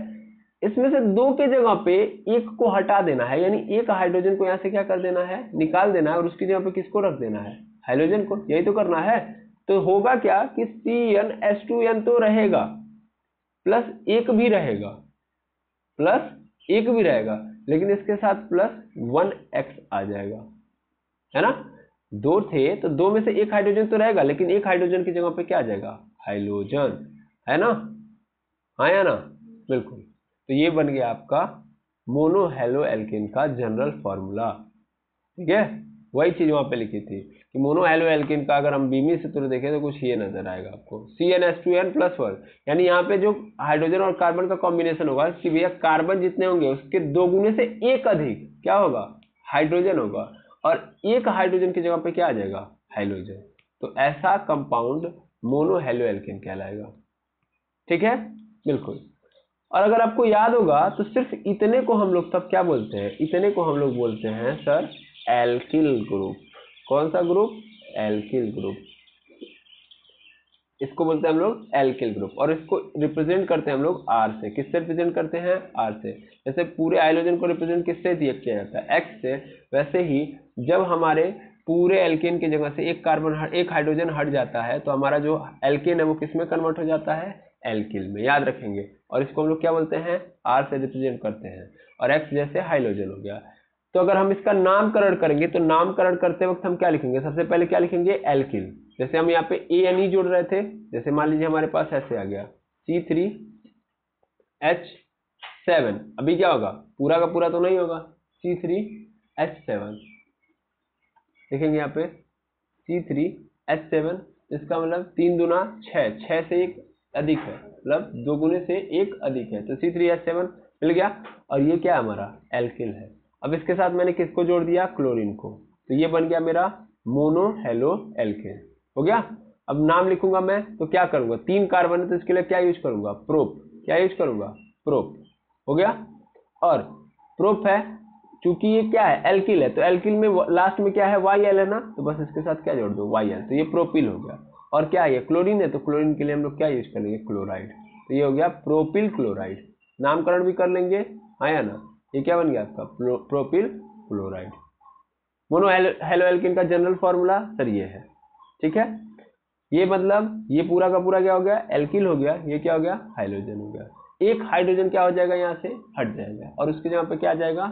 इसमें से 2 के जगह पे एक को हटा देना है, यानी एक हाइड्रोजन को यहाँ से क्या कर देना है, निकाल देना है, और उसकी जगह पे किसको रख देना है, हाइड्रोजन को। यही तो करना है। तो होगा क्या कि CnH2n तो रहेगा, प्लस एक भी रहेगा, लेकिन इसके साथ +1x आ जाएगा, है ना। 2 थे तो 2 में से एक हाइड्रोजन तो रहेगा, लेकिन एक हाइड्रोजन की जगह पे क्या आ जाएगा, हाइड्रोजन, है ना, हाँ या ना, बिल्कुल। तो ये बन गया आपका मोनो हेलो एल्केन का जनरल फॉर्मूला, ठीक है। वही चीज वहां पे लिखी थी कि मोनो हेलो एल्केन का अगर हम बीमी से तो देखें तो कुछ ये नजर आएगा आपको, CnH2n+1, यानी यहाँ पे जो हाइड्रोजन और कार्बन का कॉम्बिनेशन होगा कि भैया कार्बन जितने होंगे उसके 2 गुने से एक अधिक क्या होगा, हाइड्रोजन होगा, और एक हाइड्रोजन की जगह पे क्या आ जाएगा, हाइड्रोजन। तो ऐसा कंपाउंड मोनो हेलो एल्केन कहलाएगा, ठीक है, बिल्कुल। और अगर आपको याद होगा तो सिर्फ इतने को हम लोग तब क्या बोलते हैं, इतने को हम लोग बोलते हैं सर एल्किल ग्रुप। कौन सा ग्रुप, एल्किल ग्रुप, इसको बोलते हैं हम लोग एल्किल ग्रुप। और इसको रिप्रेजेंट करते हैं हम लोग R से। किससे रिप्रेजेंट करते हैं, R से। जैसे पूरे हाइड्रोजन को रिप्रेजेंट किससे किया जाता है, X से, वैसे ही जब हमारे पूरे एल्केन की जगह से एक हाइड्रोजन हट जाता है तो हमारा जो एल्केन है वो किस में कन्वर्ट हो जाता है, एल्किल में, याद रखेंगे। और इसको हम लोग क्या बोलते हैं, R से रिप्रेजेंट करते हैं। और X जैसे हाइड्रोजन हो गया। तो अगर हम इसका नामकरण करेंगे तो नामकरण करते वक्त हम क्या लिखेंगे, सबसे पहले क्या लिखेंगे, एल्किल। जैसे हम यहाँ पे ANE जोड़ रहे थे, जैसे मान लीजिए हमारे पास ऐसे आ गया C3H7, अभी क्या होगा, पूरा का पूरा तो नहीं होगा, C3H7 लिखेंगे यहाँ पे C3H7, इसका मतलब 3 दूना 6, 6 से एक अधिक है, मतलब 2 गुने से एक अधिक है, तो C3H7 मिल गया। और ये क्या है, हमारा एल्किल है। अब इसके साथ मैंने किसको जोड़ दिया, क्लोरीन को, तो ये बन गया मेरा मोनो हेलो एल्केन, हो गया। अब नाम लिखूंगा मैं तो क्या करूंगा, 3 कार्बन है तो इसके लिए क्या यूज करूंगा, प्रोप, क्या यूज करूंगा, प्रोप, हो गया। और प्रोप है, चूंकि ये क्या है, एल्किल है, तो एल्किल में लास्ट में क्या है, YL है ना, तो बस इसके साथ क्या जोड़ दो, YL, तो ये प्रोपिल हो गया। और क्या है, क्लोरीन है, तो क्लोरीन के लिए हम लोग क्या यूज करेंगे, क्लोराइड, तो ये हो गया प्रोपिल क्लोराइड, नामकरण भी कर लेंगे, हाँ या ना। ये क्या बन गया आपका propyl chloride. Mono halo alkane का जनरल फॉर्मूला सर ये है, ठीक है। ये मतलब ये पूरा का पूरा क्या हो गया, एल्किल हो गया, ये क्या हो गया, हाइड्रोजन हो गया। एक हाइड्रोजन क्या हो जाएगा, यहाँ से हट जाएगा और उसके जगह पे क्या आ जाएगा,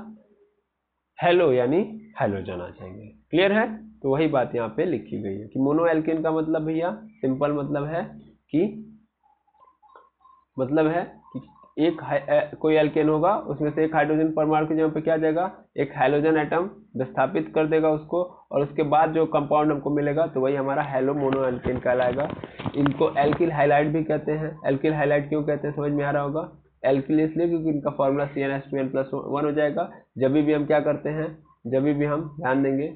हेलो यानी हाइड्रोजन आ जाएंगे। क्लियर है। तो वही बात यहाँ पे लिखी गई है कि मोनो एल्केन का मतलब भैया सिंपल मतलब है कि एक कोई एल्केन होगा, उसमें से एक हाइड्रोजन परमाणु की जगह पे क्या आ जाएगा, एक हाइड्रोजन एटम विस्थापित कर देगा उसको, और उसके बाद जो कंपाउंड हमको मिलेगा तो वही हमारा हेलो मोनो एल्केन कहलाएगा। इनको एल्किल हाइलाइड भी कहते हैं। एल्किल हाइलाइड क्यों कहते हैं समझ में आ रहा होगा। एल्किल इसलिए क्योंकि इनका फॉर्मूला CnH2n+1 हो जाएगा। जब भी हम क्या करते हैं, जब भी हम ध्यान देंगे,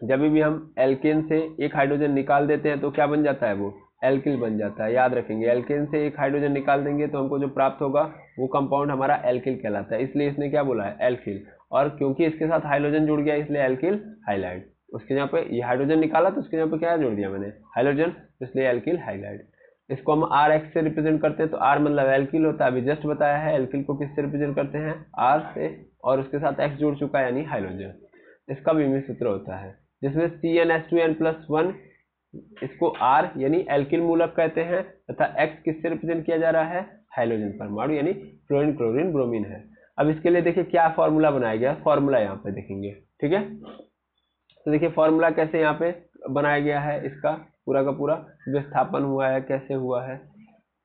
जब भी हम एल्केन से एक हाइड्रोजन निकाल देते हैं तो क्या बन जाता है, वो एल्किल बन जाता है। याद रखेंगे, एल्केन से एक हाइड्रोजन निकाल देंगे तो हमको जो प्राप्त होगा वो कंपाउंड हमारा एल्किल कहलाता है। इसलिए इसने क्या बोला है, एल्किल। और क्योंकि इसके साथ हाइड्रोजन जुड़ गया इसलिए एल्किल हाइलाइड। उसके जहाँ पे ये हाइड्रोजन निकाला तो उसके जहाँ पे क्या जोड़ दिया मैंने, हाइड्रोजन, इसलिए एल्किल हाइलाइड। इसको हम RX से रिप्रेजेंट करते हैं तो R मतलब एल्किल होता है। अभी जस्ट बताया है एल्किल को किससे रिप्रेजेंट करते हैं, R से, और उसके साथ X जुड़ चुका है यानी हाइड्रोजन। इसका भी सूत्र होता है जिसमें CnH2n+1 इसको R यानी एल्किल मूलक कहते हैं, तथा X किससे रिप्रेजेंट किया जा रहा है, हाइड्रोजन परमाणु यानी फ्लोरीन क्लोरीन ब्रोमीन है। अब इसके लिए देखिए क्या फॉर्मूला बनाया गया, फॉर्मूला यहाँ पे देखेंगे, ठीक है। तो देखिए फॉर्मूला कैसे यहाँ पे बनाया गया है, इसका पूरा का पूरा विस्थापन हुआ है, कैसे हुआ है,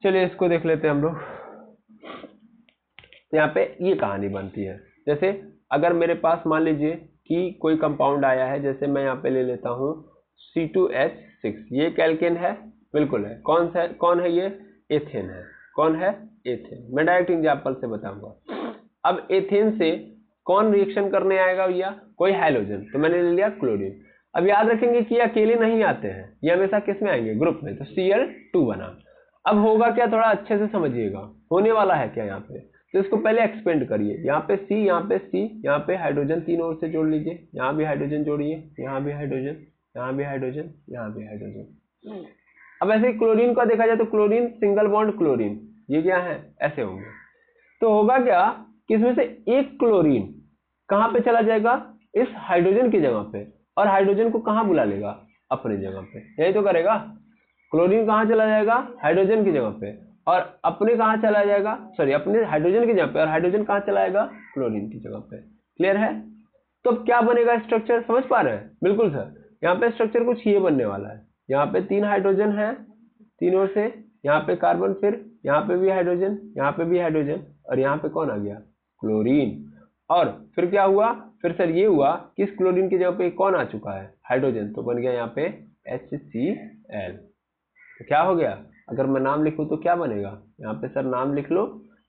चलिए इसको देख लेते हैं हम लोग। तो यहाँ पे ये कहानी बनती है, जैसे अगर मेरे पास मान लीजिए कि कोई कंपाउंड आया है, जैसे मैं यहाँ पे ले लेता हूँ C2H6, ये एक एल्केन है, बिल्कुल है। कौन है ये, एथेन है। कौन है, एथेन। मैं डायरेक्ट एग्जाम्पल से बताऊंगा। अब एथेन से कौन रिएक्शन करने आएगा भैया, कोई हाइड्रोजन, तो मैंने ले लिया क्लोरीन। अब याद रखेंगे कि ये अकेले नहीं आते हैं, ये हमेशा किस में आएंगे, ग्रुप में, तो Cl2 बना। अब होगा क्या, थोड़ा अच्छे से समझिएगा, होने वाला है क्या यहाँ पे, तो इसको पहले एक्सपेंड करिए। यहाँ पे C, यहाँ पे C, यहाँ पे हाइड्रोजन तीनों ओर से जोड़ लीजिए, यहाँ भी हाइड्रोजन जोड़िए, यहाँ भी हाइड्रोजन, यहाँ भी हाइड्रोजन, यहाँ भी हाइड्रोजन। अब ऐसे क्लोरीन का देखा जाए तो क्लोरीन सिंगल बॉन्ड क्लोरीन, ये क्या है, ऐसे होंगे। तो होगा क्या कि इसमें से एक क्लोरीन कहाँ पे चला जाएगा, इस हाइड्रोजन की जगह पे, और हाइड्रोजन को कहाँ बुला लेगा, अपनी जगह पे। यही तो करेगा, क्लोरीन कहाँ चला जाएगा, हाइड्रोजन की जगह पे, और अपने कहाँ चला जाएगा, सॉरी अपने हाइड्रोजन की जगह पे, और हाइड्रोजन कहाँ चला जाएगा, क्लोरीन की जगह पे। क्लियर है। तो अब क्या बनेगा स्ट्रक्चर, समझ पा रहे हैं, बिल्कुल सर। यहाँ पे स्ट्रक्चर कुछ ये बनने वाला है, यहाँ पे 3 हाइड्रोजन है तीन ओर से, यहाँ पे कार्बन, फिर यहाँ पे भी हाइड्रोजन, यहाँ पे भी हाइड्रोजन, और यहाँ पे कौन आ गया, क्लोरीन। और फिर क्या हुआ, फिर सर ये हुआ कि इस क्लोरीन की जगह पे कौन आ चुका है, हाइड्रोजन, तो बन गया यहाँ पे HCl। तो क्या हो गया, अगर मैं नाम लिखूं तो क्या बनेगा, यहाँ पे सर नाम लिख लो,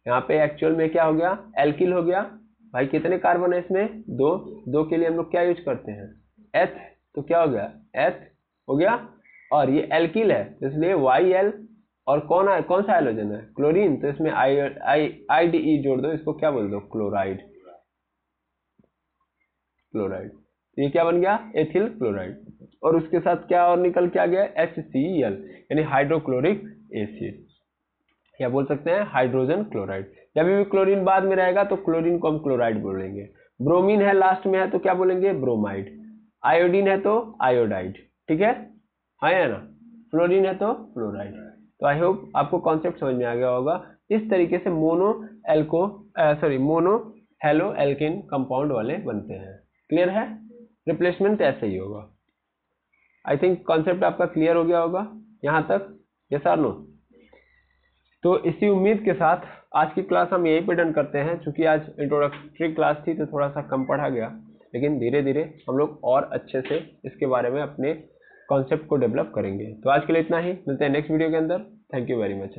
यहाँ पे एक्चुअल में क्या हो गया, एल्किल हो गया। भाई कितने कार्बन है इसमें, 2, 2 के लिए हम लोग क्या यूज करते हैं, H, तो क्या हो गया, H हो गया। और ये एल्किल है तो इसलिए YL, और कौन सा हाइड्रोजन है, क्लोरीन, तो इसमें IDE जोड़ दो, इसको क्या बोल दो, क्लोराइड। क्लोराइड, ये क्या बन गया, एथिल क्लोराइड। और उसके साथ क्या और निकल के आ गया, HCl यानी हाइड्रोक्लोरिक एसिड, या बोल सकते हैं हाइड्रोजन क्लोराइड। जब भी क्लोरीन बाद में रहेगा तो क्लोरीन को हम क्लोराइड बोलेंगे। ब्रोमीन है लास्ट में है तो क्या बोलेंगे, ब्रोमाइड। आयोडीन है तो आयोडाइड, ठीक है, हाँ या ना। फ्लोरीन है तो फ्लोराइड। तो आई होप आपको कॉन्सेप्ट समझ में आ गया होगा। इस तरीके से मोनो हेलो एल्केन कंपाउंड वाले बनते हैं। क्लियर है, रिप्लेसमेंट ऐसे ही होगा। आई थिंक कॉन्सेप्ट आपका क्लियर हो गया होगा यहाँ तक, यस और नो। तो इसी उम्मीद के साथ आज की क्लास हम यहीं पे डन करते हैं। चूंकि आज इंट्रोडक्टरी क्लास थी तो थोड़ा सा कम पढ़ा गया, लेकिन धीरे धीरे हम लोग और अच्छे से इसके बारे में अपने कॉन्सेप्ट को डेवलप करेंगे। तो आज के लिए इतना ही, मिलते हैं नेक्स्ट वीडियो के अंदर। Thank you very much.